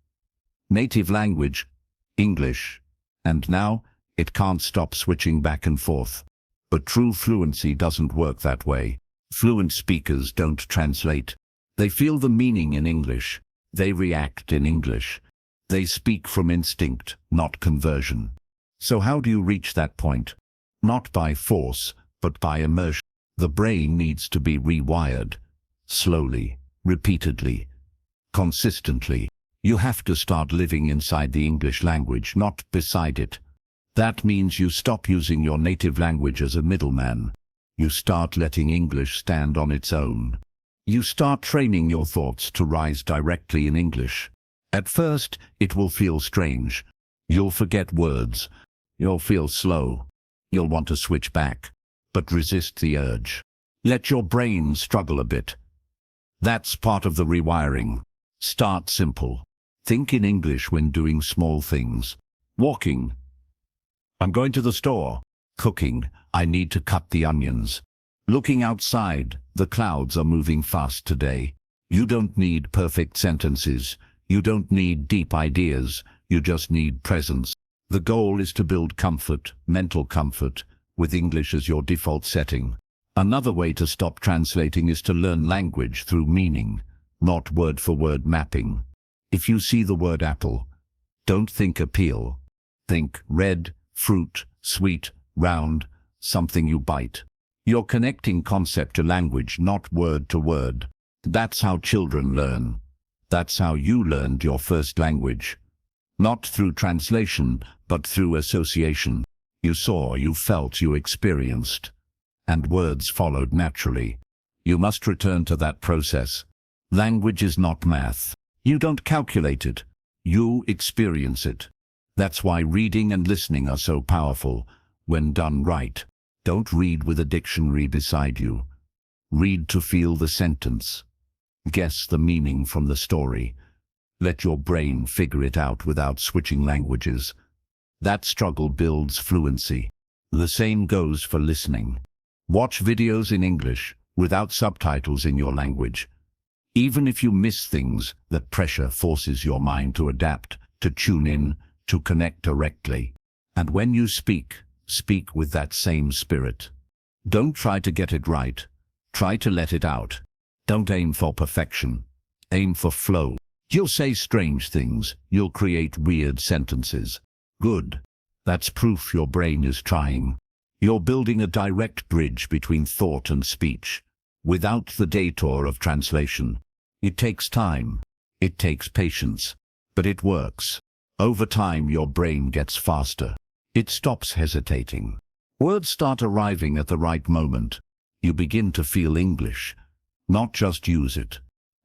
Native language, English, and now it can't stop switching back and forth. But true fluency doesn't work that way. Fluent speakers don't translate. They feel the meaning in English. They react in English. They speak from instinct, not conversion. So how do you reach that point? Not by force, but by immersion. The brain needs to be rewired. Slowly, repeatedly, consistently. You have to start living inside the English language, not beside it. That means you stop using your native language as a middleman. You start letting English stand on its own. You start training your thoughts to rise directly in English. At first, it will feel strange. You'll forget words. You'll feel slow. You'll want to switch back. But resist the urge. Let your brain struggle a bit. That's part of the rewiring. Start simple. Think in English when doing small things. Walking. I'm going to the store. Cooking. I need to cut the onions. Looking outside. The clouds are moving fast today. You don't need perfect sentences. You don't need deep ideas. You just need presence. The goal is to build comfort, mental comfort, with English as your default setting. Another way to stop translating is to learn language through meaning, not word-for-word mapping. If you see the word apple, don't think appeal. Think red, fruit, sweet, round, something you bite. You're connecting concept to language, not word to word. That's how children learn. That's how you learned your first language. Not through translation, but through association. You saw, you felt, you experienced. And words followed naturally. You must return to that process. Language is not math. You don't calculate it. You experience it. That's why reading and listening are so powerful, when done right. Don't read with a dictionary beside you. Read to feel the sentence. Guess the meaning from the story. Let your brain figure it out without switching languages. That struggle builds fluency. The same goes for listening. Watch videos in English without subtitles in your language. Even if you miss things, that pressure forces your mind to adapt, to tune in, to connect directly. And when you speak, speak with that same spirit. Don't try to get it right. Try to let it out. Don't aim for perfection. Aim for flow. You'll say strange things. You'll create weird sentences. Good. That's proof your brain is trying. You're building a direct bridge between thought and speech, without the detour of translation. It takes time. It takes patience. But it works. Over time, your brain gets faster. It stops hesitating. Words start arriving at the right moment. You begin to feel English, not just use it.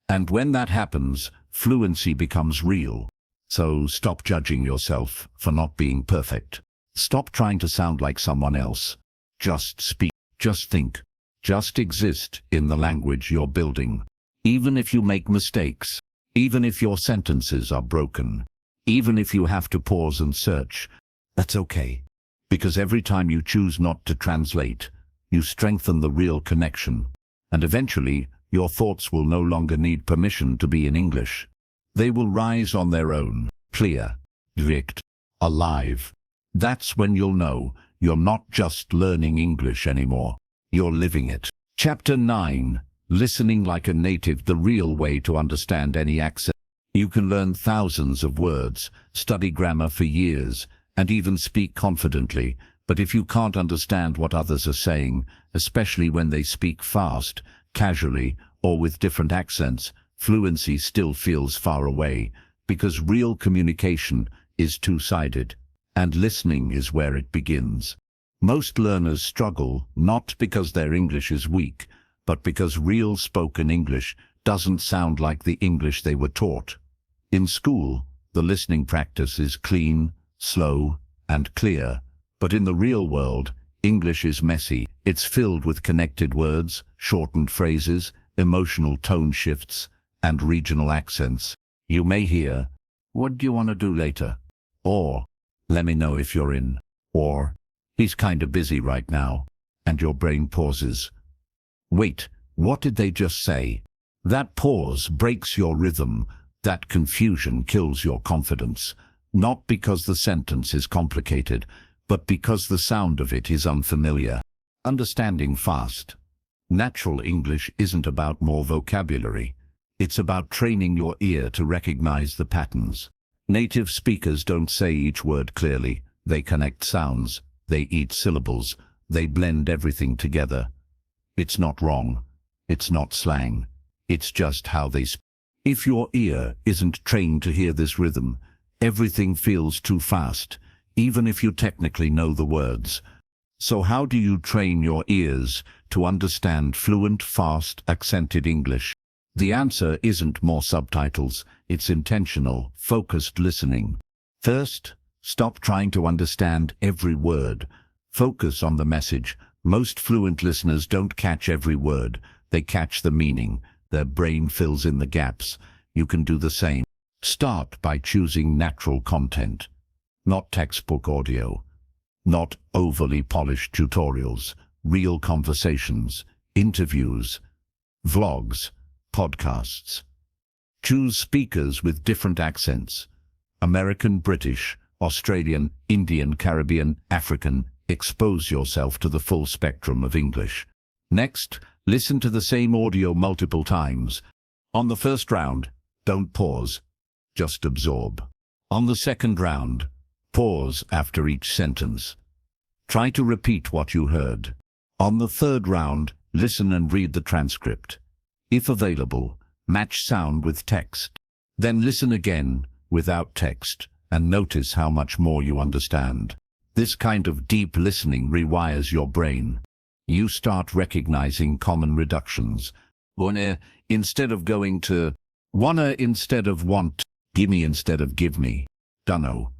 And when that happens, fluency becomes real. So stop judging yourself for not being perfect. Stop trying to sound like someone else. Just speak, just think, just exist in the language you're building. Even if you make mistakes, even if your sentences are broken, even if you have to pause and search, that's okay. Because every time you choose not to translate, you strengthen the real connection. And eventually, your thoughts will no longer need permission to be in English. They will rise on their own, clear, direct, alive. That's when you'll know you're not just learning English anymore. You're living it. Chapter 9. Listening like a native, the real way to understand any accent. You can learn thousands of words, study grammar for years, and even speak confidently, but if you can't understand what others are saying, especially when they speak fast, casually, or with different accents, fluency still feels far away, because real communication is two-sided, and listening is where it begins. Most learners struggle not because their English is weak, but because real spoken English doesn't sound like the English they were taught. In school, the listening practice is clean, slow, and clear, but in the real world, English is messy. It's filled with connected words, shortened phrases, emotional tone shifts, and regional accents. You may hear, "What do you want to do later?" Or, "Let me know if you're in." Or, "He's kind of busy right now." And your brain pauses. Wait, what did they just say? That pause breaks your rhythm. That confusion kills your confidence. Not because the sentence is complicated, but because the sound of it is unfamiliar. Understanding fast. Natural English isn't about more vocabulary. It's about training your ear to recognize the patterns. Native speakers don't say each word clearly. They connect sounds. They eat syllables. They blend everything together. It's not wrong. It's not slang. It's just how they speak. If your ear isn't trained to hear this rhythm, everything feels too fast, even if you technically know the words. So how do you train your ears to understand fluent, fast, accented English? The answer isn't more subtitles. It's intentional, focused listening. First, stop trying to understand every word. Focus on the message. Most fluent listeners don't catch every word. They catch the meaning. Their brain fills in the gaps. You can do the same. Start by choosing natural content, not textbook audio, not overly polished tutorials, real conversations, interviews, vlogs, podcasts. Choose speakers with different accents: American, British, Australian, Indian, Caribbean, African. Expose yourself to the full spectrum of English. Next, listen to the same audio multiple times. On the first round, don't pause. Just absorb. On the second round, pause after each sentence. Try to repeat what you heard. On the third round, listen and read the transcript. If available, match sound with text. Then listen again, without text, and notice how much more you understand. This kind of deep listening rewires your brain. You start recognizing common reductions. Wanna instead of going to, wanna instead of want, gimme instead of give me, dunno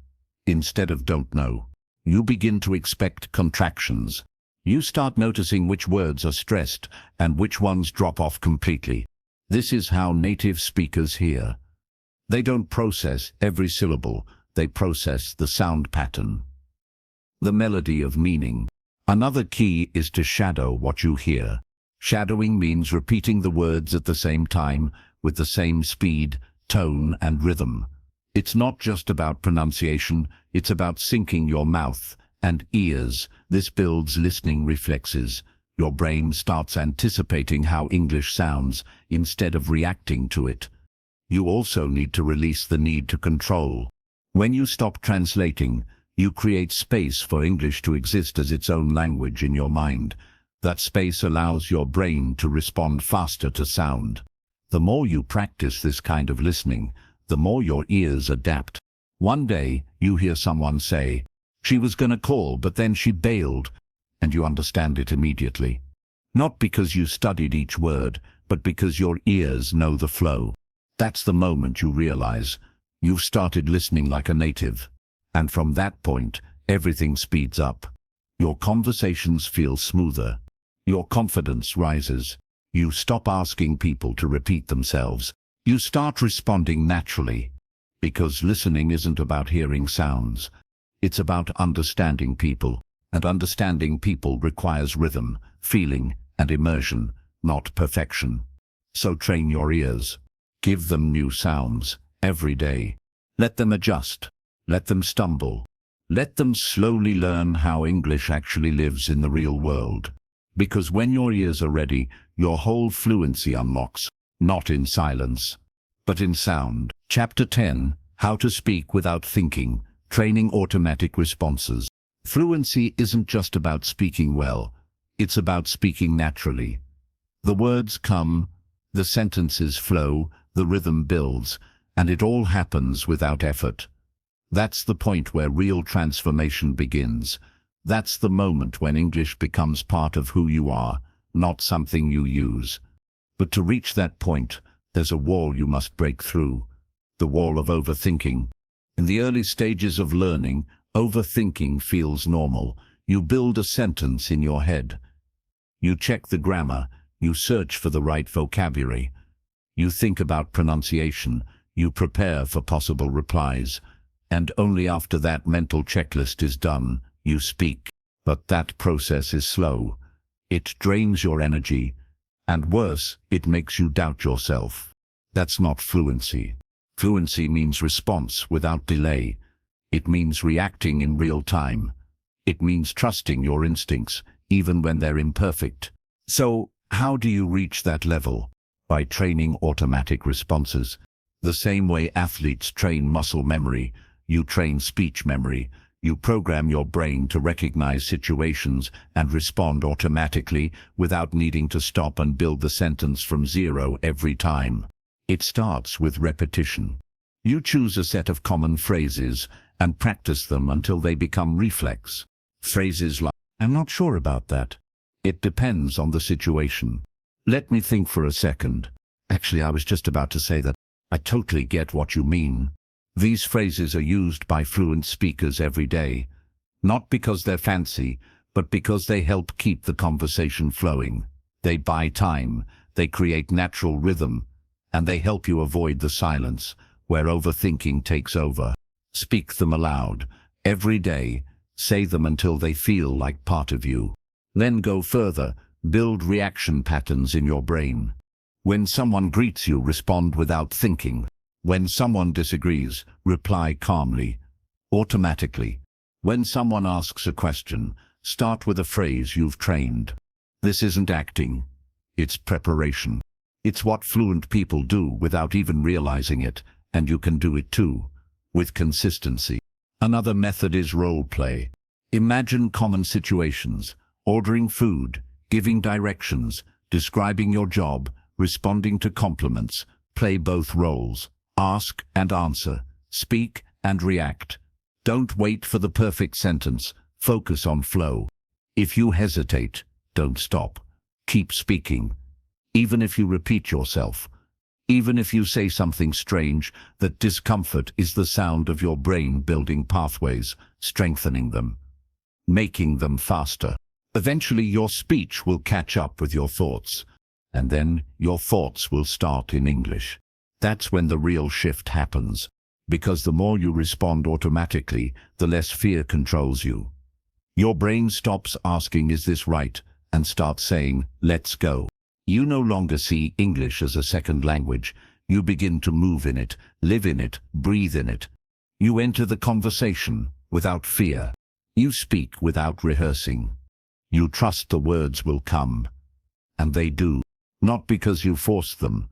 instead of don't know. You begin to expect contractions. You start noticing which words are stressed and which ones drop off completely. This is how native speakers hear. They don't process every syllable. They process the sound pattern. the melody of meaning. Another key is to shadow what you hear. Shadowing means repeating the words at the same time, with the same speed, tone, and rhythm. It's not just about pronunciation, it's about syncing your mouth and ears. This builds listening reflexes. Your brain starts anticipating how English sounds instead of reacting to it. You also need to release the need to control. When you stop translating, you create space for English to exist as its own language in your mind. That space allows your brain to respond faster to sound. The more you practice this kind of listening, the more your ears adapt. One day, you hear someone say, "She was gonna call, but then she bailed," and you understand it immediately. Not because you studied each word, but because your ears know the flow. That's the moment you realize you've started listening like a native. And from that point, everything speeds up. Your conversations feel smoother. Your confidence rises. You stop asking people to repeat themselves. You start responding naturally. Because listening isn't about hearing sounds. It's about understanding people. And understanding people requires rhythm, feeling, and immersion, not perfection. So train your ears. Give them new sounds every day. Let them adjust. Let them stumble. Let them slowly learn how English actually lives in the real world. Because when your ears are ready, your whole fluency unlocks, not in silence, but in sound. Chapter 10, How to Speak Without Thinking, Training Automatic Responses. Fluency isn't just about speaking well, it's about speaking naturally. The words come, the sentences flow, the rhythm builds, and it all happens without effort. That's the point where real transformation begins. That's the moment when English becomes part of who you are, not something you use. But to reach that point, there's a wall you must break through, the wall of overthinking. In the early stages of learning, overthinking feels normal. You build a sentence in your head. You check the grammar, you search for the right vocabulary. You think about pronunciation, you prepare for possible replies. And only after that mental checklist is done, you speak. But that process is slow. It drains your energy, and worse, it makes you doubt yourself. That's not fluency. Fluency means response without delay. It means reacting in real time. It means trusting your instincts, even when they're imperfect. So, how do you reach that level? By training automatic responses. The same way athletes train muscle memory, you train speech memory. You program your brain to recognize situations and respond automatically without needing to stop and build the sentence from zero every time. It starts with repetition. You choose a set of common phrases and practice them until they become reflex. Phrases like, "I'm not sure about that." It depends on the situation. "Let me think for a second. Actually, I was just about to say that. I totally get what you mean." These phrases are used by fluent speakers every day, not because they're fancy, but because they help keep the conversation flowing. They buy time, they create natural rhythm, and they help you avoid the silence where overthinking takes over. Speak them aloud. Every day, say them until they feel like part of you. Then go further, build reaction patterns in your brain. When someone greets you, respond without thinking. When someone disagrees, reply calmly, automatically. When someone asks a question, start with a phrase you've trained. This isn't acting, it's preparation. It's what fluent people do without even realizing it, and you can do it too, with consistency. Another method is role play. Imagine common situations: ordering food, giving directions, describing your job, responding to compliments. Play both roles. Ask and answer. Speak and react. Don't wait for the perfect sentence. Focus on flow. If you hesitate, don't stop. Keep speaking. Even if you repeat yourself. Even if you say something strange, that discomfort is the sound of your brain building pathways, strengthening them, making them faster. Eventually your speech will catch up with your thoughts, and then your thoughts will start in English. That's when the real shift happens, because the more you respond automatically, the less fear controls you. Your brain stops asking, is this right, and starts saying, let's go. You no longer see English as a second language. You begin to move in it, live in it, breathe in it. You enter the conversation without fear. You speak without rehearsing. You trust the words will come. And they do. Not because you forced them,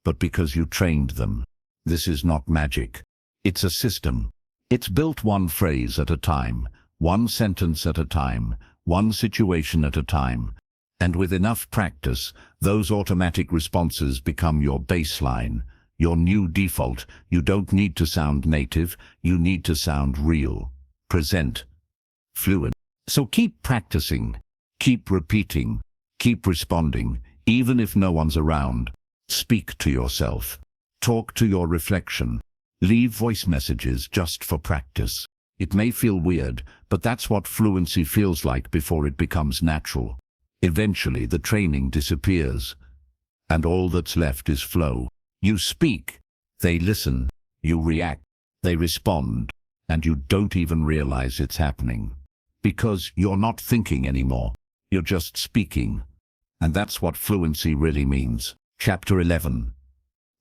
but because you trained them. This is not magic. It's a system. It's built one phrase at a time, one sentence at a time, one situation at a time. And with enough practice, those automatic responses become your baseline, your new default. You don't need to sound native, you need to sound real, present, fluent. So keep practicing, keep repeating, keep responding, even if no one's around. Speak to yourself, talk to your reflection, leave voice messages just for practice. It may feel weird, but that's what fluency feels like before it becomes natural. Eventually the training disappears, and all that's left is flow. You speak, they listen, you react, they respond, and you don't even realize it's happening. Because you're not thinking anymore, you're just speaking. And that's what fluency really means. Chapter 11.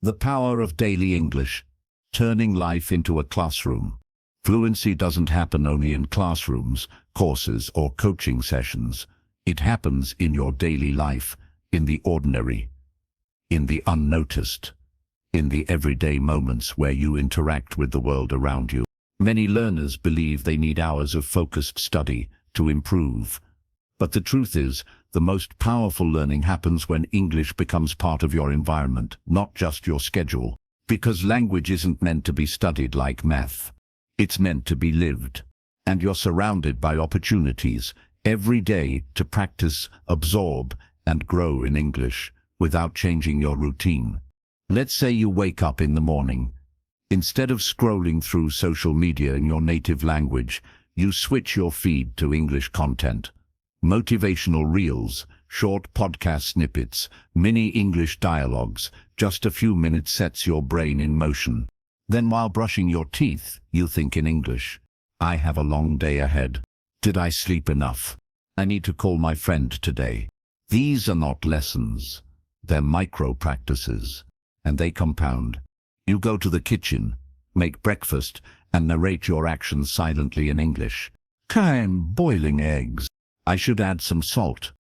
The Power of Daily English, Turning Life into a Classroom. Fluency doesn't happen only in classrooms, courses, or coaching sessions. It happens in your daily life, in the ordinary, in the unnoticed, in the everyday moments where you interact with the world around you. Many learners believe they need hours of focused study to improve. But the truth is, the most powerful learning happens when English becomes part of your environment, not just your schedule. Because language isn't meant to be studied like math. It's meant to be lived. And you're surrounded by opportunities every day to practice, absorb, and grow in English without changing your routine. Let's say you wake up in the morning. Instead of scrolling through social media in your native language, you switch your feed to English content. Motivational reels, short podcast snippets, mini English dialogues, just a few minutes sets your brain in motion. Then while brushing your teeth, you think in English. I have a long day ahead. Did I sleep enough? I need to call my friend today. These are not lessons. They're micro practices, and they compound. You go to the kitchen, make breakfast, and narrate your actions silently in English. I'm boiling eggs. I should add some salt.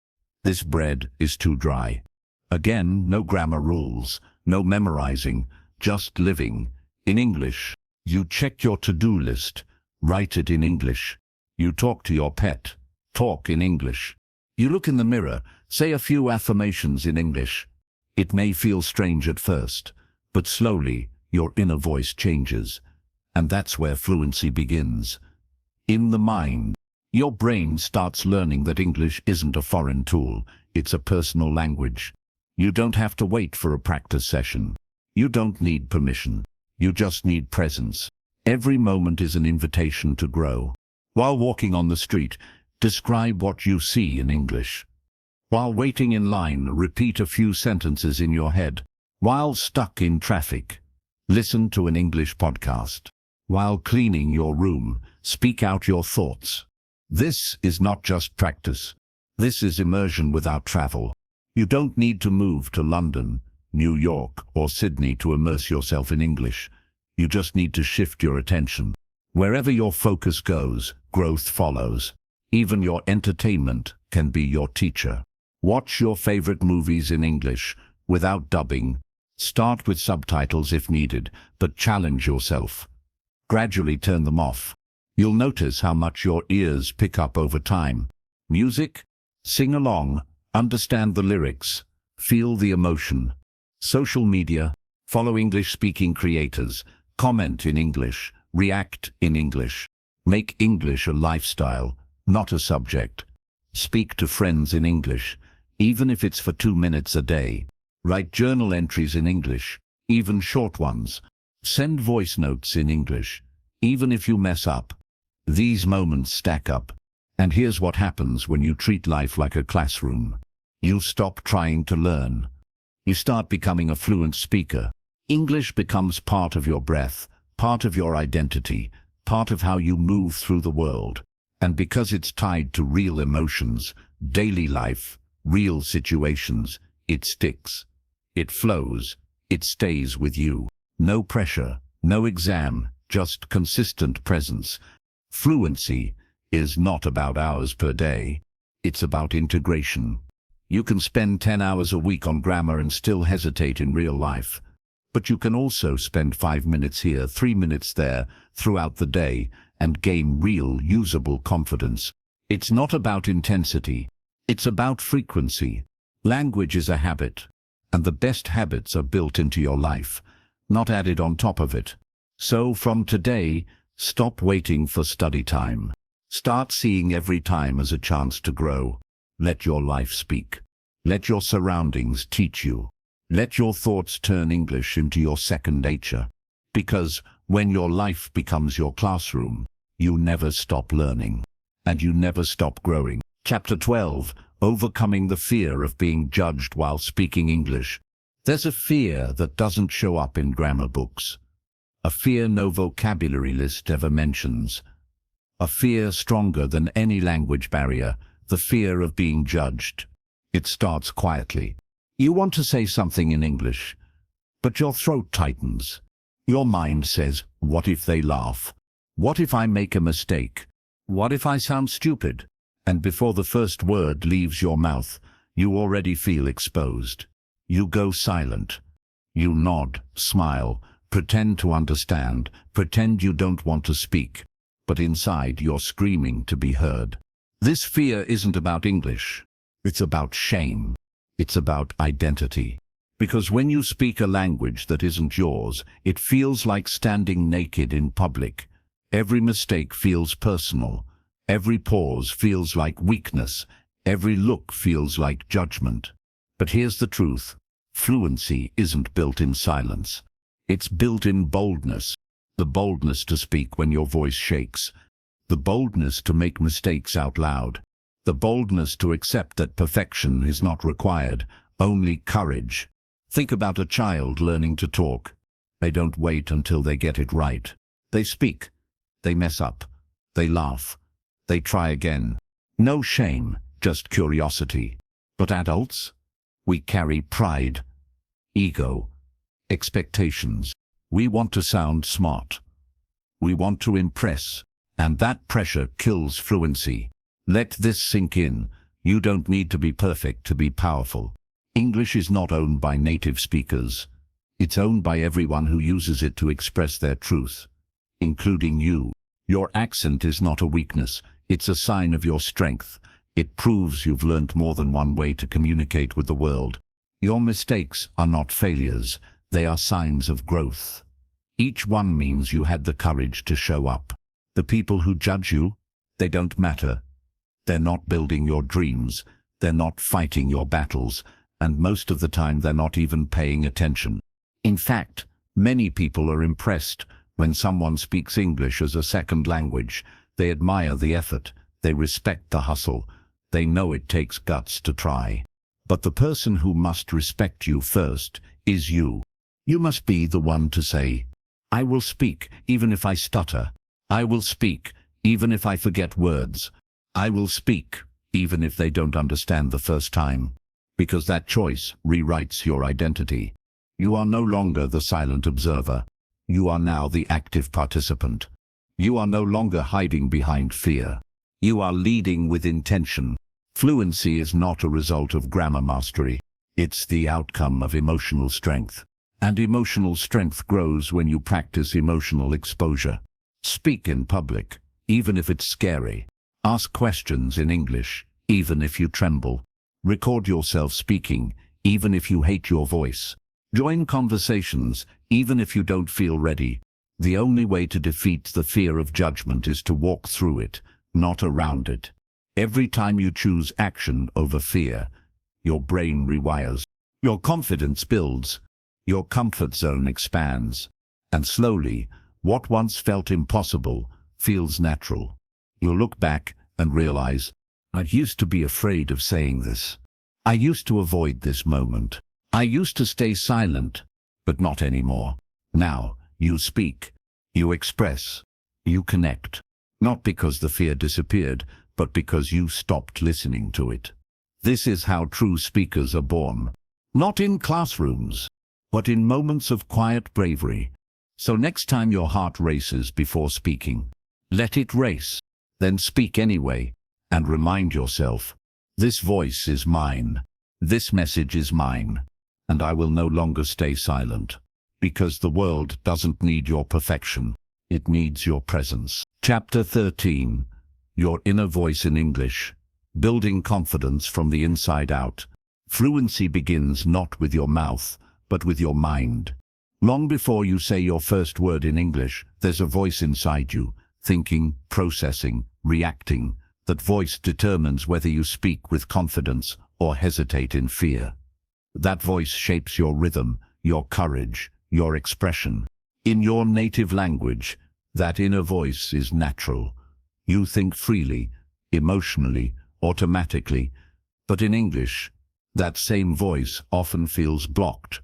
This bread is too dry. Again, no grammar rules, no memorizing, just living. In English, you check your to-do list, write it in English. You talk to your pet, talk in English. You look in the mirror, say a few affirmations in English. It may feel strange at first, but slowly your inner voice changes. And that's where fluency begins. In the mind, your brain starts learning that English isn't a foreign tool, it's a personal language. You don't have to wait for a practice session. You don't need permission. You just need presence. Every moment is an invitation to grow. While walking on the street, describe what you see in English. While waiting in line, repeat a few sentences in your head. While stuck in traffic, listen to an English podcast. While cleaning your room, speak out your thoughts. This is not just practice. This is immersion without travel. You don't need to move to London, New York, or Sydney to immerse yourself in English. You just need to shift your attention. Wherever your focus goes, growth follows. Even your entertainment can be your teacher. Watch your favorite movies in English, without dubbing. Start with subtitles if needed, but challenge yourself. Gradually turn them off. You'll notice how much your ears pick up over time. Music? Sing along, understand the lyrics, feel the emotion. Social media? Follow English-speaking creators, comment in English, react in English. Make English a lifestyle, not a subject. Speak to friends in English, even if it's for 2 minutes a day. Write journal entries in English, even short ones. Send voice notes in English, even if you mess up. These moments stack up. And here's what happens when you treat life like a classroom. You stop trying to learn. You start becoming a fluent speaker. English becomes part of your breath, part of your identity, part of how you move through the world. And because it's tied to real emotions, daily life, real situations, it sticks. It flows. It stays with you. No pressure, no exam, just consistent presence. Fluency is not about hours per day. It's about integration. You can spend 10 hours a week on grammar and still hesitate in real life. But you can also spend 5 minutes here, 3 minutes there, throughout the day, and gain real, usable confidence. It's not about intensity. It's about frequency. Language is a habit, and the best habits are built into your life, not added on top of it. So from today, stop waiting for study time. Start seeing every time as a chance to grow. Let your life speak. Let your surroundings teach you. Let your thoughts turn English into your second nature. Because when your life becomes your classroom, you never stop learning. And you never stop growing. Chapter 12. Overcoming the fear of being judged while speaking English. There's a fear that doesn't show up in grammar books. A fear no vocabulary list ever mentions. A fear stronger than any language barrier, the fear of being judged. It starts quietly. You want to say something in English, but your throat tightens. Your mind says, what if they laugh? What if I make a mistake? What if I sound stupid? And before the first word leaves your mouth, you already feel exposed. You go silent. You nod, smile, pretend to understand, pretend you don't want to speak. But inside you're screaming to be heard. This fear isn't about English. It's about shame. It's about identity. Because when you speak a language that isn't yours, it feels like standing naked in public. Every mistake feels personal. Every pause feels like weakness. Every look feels like judgment. But here's the truth. Fluency isn't built in silence. It's built in boldness. The boldness to speak when your voice shakes. The boldness to make mistakes out loud. The boldness to accept that perfection is not required, only courage. Think about a child learning to talk. They don't wait until they get it right. They speak. They mess up. They laugh. They try again. No shame, just curiosity. But adults? We carry pride, ego, expectations. We want to sound smart. We want to impress. And that pressure kills fluency. Let this sink in. You don't need to be perfect to be powerful. English is not owned by native speakers. It's owned by everyone who uses it to express their truth, including you. Your accent is not a weakness. It's a sign of your strength. It proves you've learned more than one way to communicate with the world. Your mistakes are not failures. They are signs of growth. Each one means you had the courage to show up. The people who judge you, they don't matter. They're not building your dreams. They're not fighting your battles. And most of the time they're not even paying attention. In fact, many people are impressed when someone speaks English as a second language. They admire the effort. They respect the hustle. They know it takes guts to try. But the person who must respect you first is you. You must be the one to say, I will speak even if I stutter. I will speak even if I forget words. I will speak even if they don't understand the first time. Because that choice rewrites your identity. You are no longer the silent observer. You are now the active participant. You are no longer hiding behind fear. You are leading with intention. Fluency is not a result of grammar mastery. It's the outcome of emotional strength. And emotional strength grows when you practice emotional exposure. Speak in public, even if it's scary. Ask questions in English, even if you tremble. Record yourself speaking, even if you hate your voice. Join conversations, even if you don't feel ready. The only way to defeat the fear of judgment is to walk through it, not around it. Every time you choose action over fear, your brain rewires. Your confidence builds. Your comfort zone expands. And slowly, what once felt impossible feels natural. You'll look back and realize, I used to be afraid of saying this. I used to avoid this moment. I used to stay silent, but not anymore. Now, you speak, you express, you connect. Not because the fear disappeared, but because you stopped listening to it. This is how true speakers are born. Not in classrooms, but in moments of quiet bravery. So next time your heart races before speaking, let it race. Then speak anyway, and remind yourself, this voice is mine. This message is mine. And I will no longer stay silent. Because the world doesn't need your perfection. It needs your presence. Chapter 13. Your inner voice in English. Building confidence from the inside out. Fluency begins not with your mouth, but with your mind. Long before you say your first word in English, there's a voice inside you, thinking, processing, reacting. That voice determines whether you speak with confidence or hesitate in fear. That voice shapes your rhythm, your courage, your expression. In your native language, that inner voice is natural. You think freely, emotionally, automatically. But in English, that same voice often feels blocked.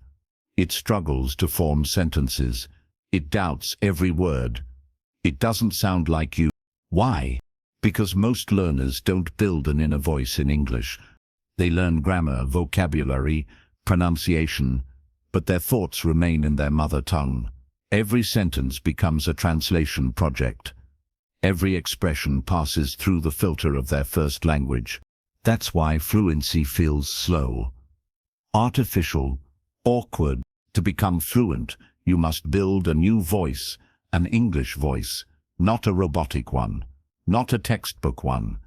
It struggles to form sentences. It doubts every word. It doesn't sound like you. Why? Because most learners don't build an inner voice in English. They learn grammar, vocabulary, pronunciation, but their thoughts remain in their mother tongue. Every sentence becomes a translation project. Every expression passes through the filter of their first language. That's why fluency feels slow, artificial, awkward. To become fluent, you must build a new voice, an English voice, not a robotic one, not a textbook one.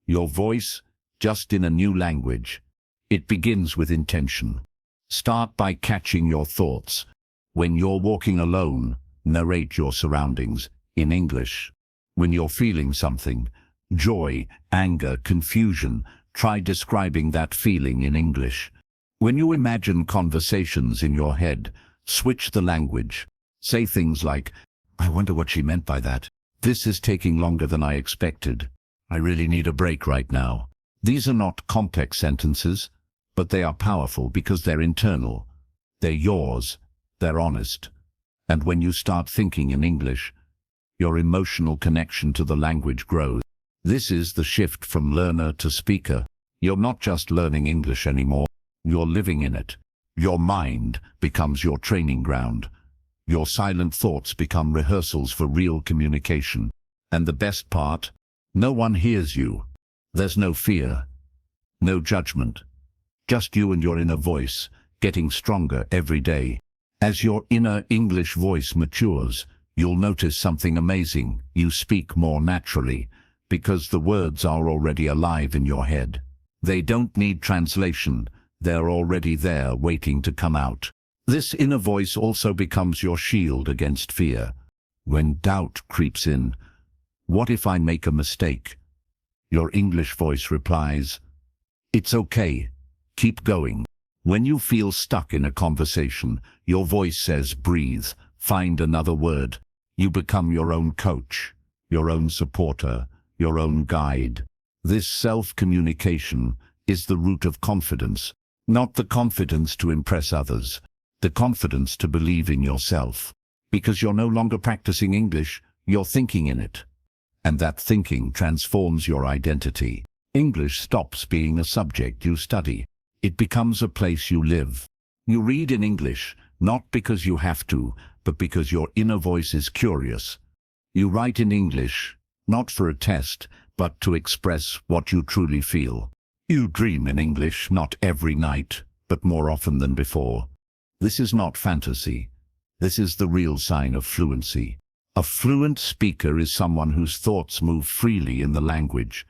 Your voice, just in a new language. It begins with intention. Start by catching your thoughts. When you're walking alone, narrate your surroundings in English. When you're feeling something, joy, anger, confusion, try describing that feeling in English. When you imagine conversations in your head, switch the language. Say things like, I wonder what she meant by that. This is taking longer than I expected. I really need a break right now. These are not complex sentences, but they are powerful because they're internal. They're yours. They're honest. And when you start thinking in English, your emotional connection to the language grows. This is the shift from learner to speaker. You're not just learning English anymore. You're living in it. Your mind becomes your training ground. Your silent thoughts become rehearsals for real communication. And the best part, no one hears you. There's no fear, no judgment. Just you and your inner voice, getting stronger every day. As your inner English voice matures, you'll notice something amazing. You speak more naturally, because the words are already alive in your head. They don't need translation. They're already there, waiting to come out. This inner voice also becomes your shield against fear. When doubt creeps in, what if I make a mistake? Your English voice replies, it's okay, keep going. When you feel stuck in a conversation, your voice says, breathe, find another word. You become your own coach, your own supporter, your own guide. This self-communication is the root of confidence. Not the confidence to impress others, the confidence to believe in yourself. Because you're no longer practicing English, you're thinking in it. And that thinking transforms your identity. English stops being a subject you study. It becomes a place you live. You read in English, not because you have to, but because your inner voice is curious. You write in English, not for a test, but to express what you truly feel. You dream in English, not every night, but more often than before. This is not fantasy. This is the real sign of fluency. A fluent speaker is someone whose thoughts move freely in the language,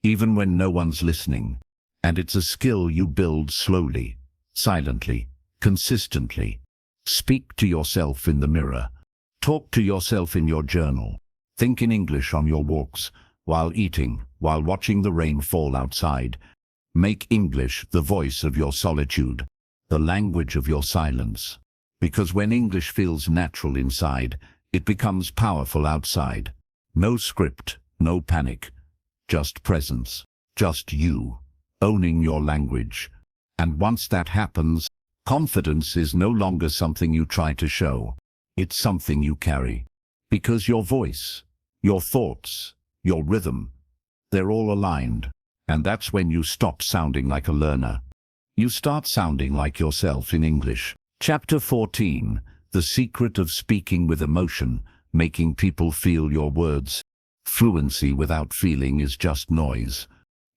even when no one's listening. And it's a skill you build slowly, silently, consistently. Speak to yourself in the mirror. Talk to yourself in your journal. Think in English on your walks, while eating, while watching the rain fall outside. Make English the voice of your solitude, the language of your silence. Because when English feels natural inside, it becomes powerful outside. No script, no panic, just presence, just you, owning your language. And once that happens, confidence is no longer something you try to show. It's something you carry. Because your voice, your thoughts, your rhythm. They're all aligned. And that's when you stop sounding like a learner. You start sounding like yourself in English. Chapter 14. The secret of speaking with emotion, making people feel your words. Fluency without feeling is just noise.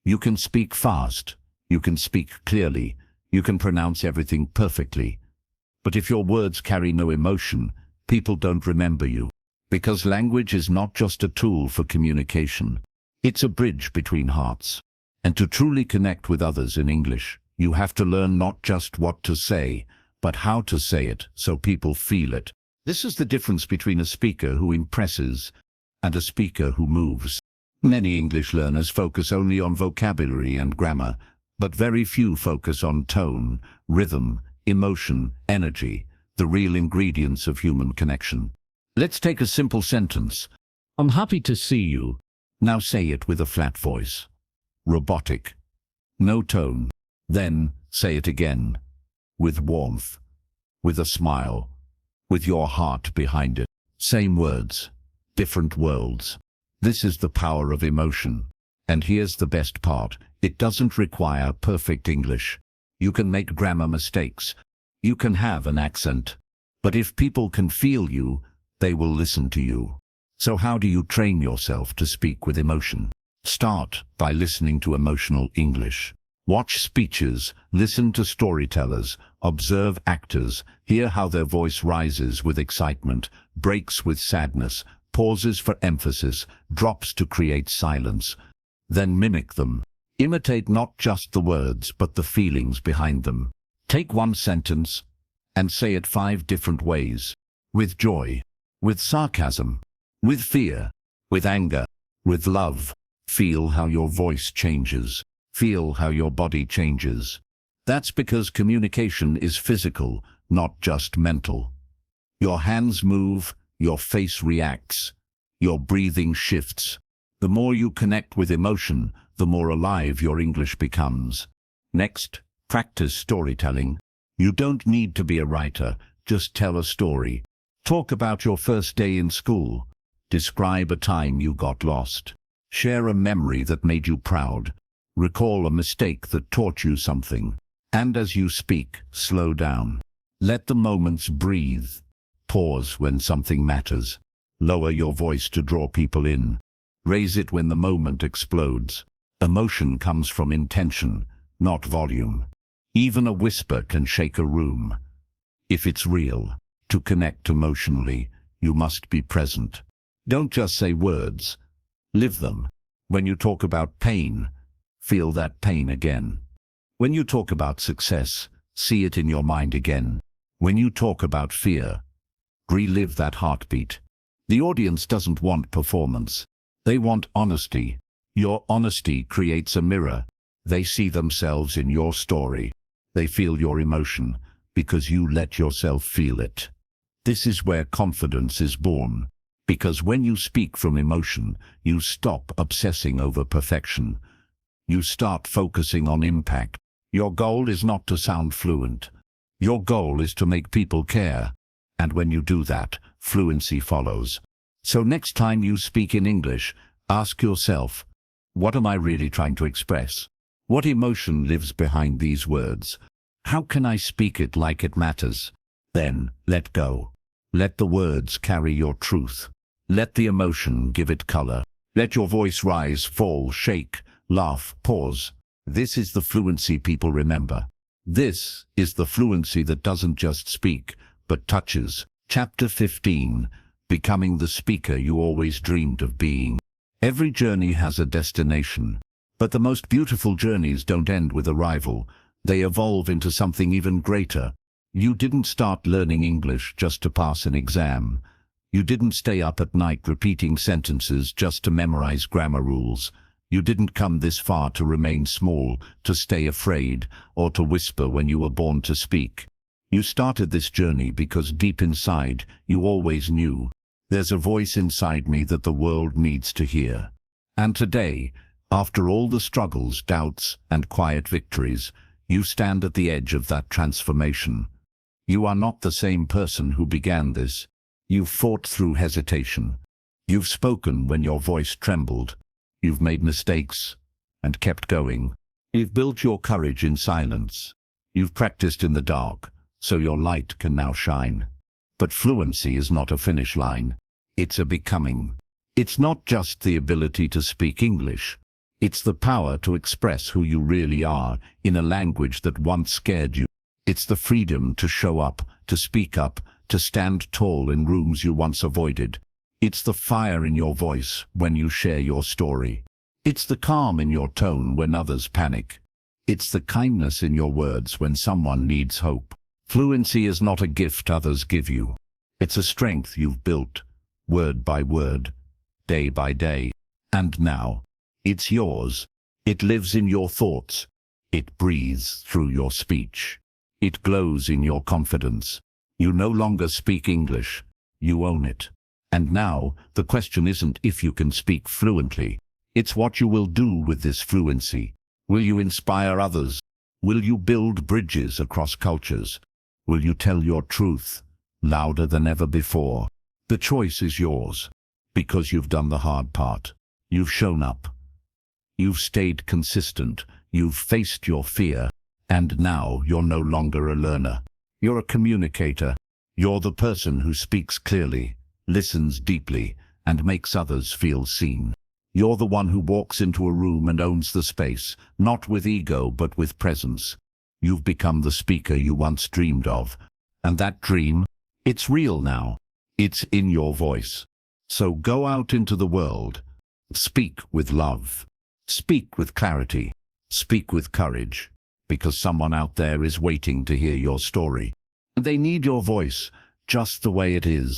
You can speak fast. You can speak clearly. You can pronounce everything perfectly. But if your words carry no emotion, people don't remember you. Because language is not just a tool for communication. It's a bridge between hearts. And to truly connect with others in English, you have to learn not just what to say, but how to say it so people feel it. This is the difference between a speaker who impresses and a speaker who moves. Many English learners focus only on vocabulary and grammar, but very few focus on tone, rhythm, emotion, energy, the real ingredients of human connection. Let's take a simple sentence. I'm happy to see you. Now say it with a flat voice. Robotic. No tone. Then say it again. With warmth. With a smile. With your heart behind it. Same words. Different worlds. This is the power of emotion. And here's the best part. It doesn't require perfect English. You can make grammar mistakes. You can have an accent. But if people can feel you, they will listen to you. So how do you train yourself to speak with emotion? Start by listening to emotional English. Watch speeches, listen to storytellers, observe actors, hear how their voice rises with excitement, breaks with sadness, pauses for emphasis, drops to create silence. Then mimic them. Imitate not just the words, but the feelings behind them. Take one sentence and say it 5 different ways. With joy, with sarcasm, with fear, with anger, with love. Feel how your voice changes. Feel how your body changes. That's because communication is physical, not just mental. Your hands move, your face reacts, your breathing shifts. The more you connect with emotion, the more alive your English becomes. Next, practice storytelling. You don't need to be a writer, just tell a story. Talk about your first day in school. Describe a time you got lost. Share a memory that made you proud. Recall a mistake that taught you something. And as you speak, slow down. Let the moments breathe. Pause when something matters. Lower your voice to draw people in. Raise it when the moment explodes. Emotion comes from intention, not volume. Even a whisper can shake a room. If it's real, to connect emotionally, you must be present. Don't just say words. Live them. When you talk about pain, feel that pain again. When you talk about success, see it in your mind again. When you talk about fear, relive that heartbeat. The audience doesn't want performance. They want honesty. Your honesty creates a mirror. They see themselves in your story. They feel your emotion because you let yourself feel it. This is where confidence is born. Because when you speak from emotion, you stop obsessing over perfection. You start focusing on impact. Your goal is not to sound fluent. Your goal is to make people care. And when you do that, fluency follows. So next time you speak in English, ask yourself, what am I really trying to express? What emotion lives behind these words? How can I speak it like it matters? Then, let go. Let the words carry your truth. Let the emotion give it color. Let your voice rise, fall, shake, laugh, pause. This is the fluency people remember. This is the fluency that doesn't just speak, but touches. Chapter 15. Becoming the speaker you always dreamed of being. Every journey has a destination, but the most beautiful journeys don't end with arrival. They evolve into something even greater. You didn't start learning English just to pass an exam. You didn't stay up at night repeating sentences just to memorize grammar rules. You didn't come this far to remain small, to stay afraid, or to whisper when you were born to speak. You started this journey because deep inside, you always knew. There's a voice inside me that the world needs to hear. And today, after all the struggles, doubts, and quiet victories, you stand at the edge of that transformation. You are not the same person who began this. You've fought through hesitation. You've spoken when your voice trembled. You've made mistakes and kept going. You've built your courage in silence. You've practiced in the dark, so your light can now shine. But fluency is not a finish line. It's a becoming. It's not just the ability to speak English. It's the power to express who you really are in a language that once scared you. It's the freedom to show up, to speak up, to stand tall in rooms you once avoided. It's the fire in your voice when you share your story. It's the calm in your tone when others panic. It's the kindness in your words when someone needs hope. Fluency is not a gift others give you. It's a strength you've built, word by word, day by day. And now, it's yours. It lives in your thoughts. It breathes through your speech. It glows in your confidence. You no longer speak English. You own it. And now, the question isn't if you can speak fluently. It's what you will do with this fluency. Will you inspire others? Will you build bridges across cultures? Will you tell your truth louder than ever before? The choice is yours, because you've done the hard part. You've shown up. You've stayed consistent. You've faced your fear. And now you're no longer a learner. You're a communicator. You're the person who speaks clearly, listens deeply, and makes others feel seen. You're the one who walks into a room and owns the space, not with ego but with presence. You've become the speaker you once dreamed of. And that dream, it's real now. It's in your voice. So go out into the world. Speak with love. Speak with clarity. Speak with courage. Because someone out there is waiting to hear your story. They need your voice, just the way it is.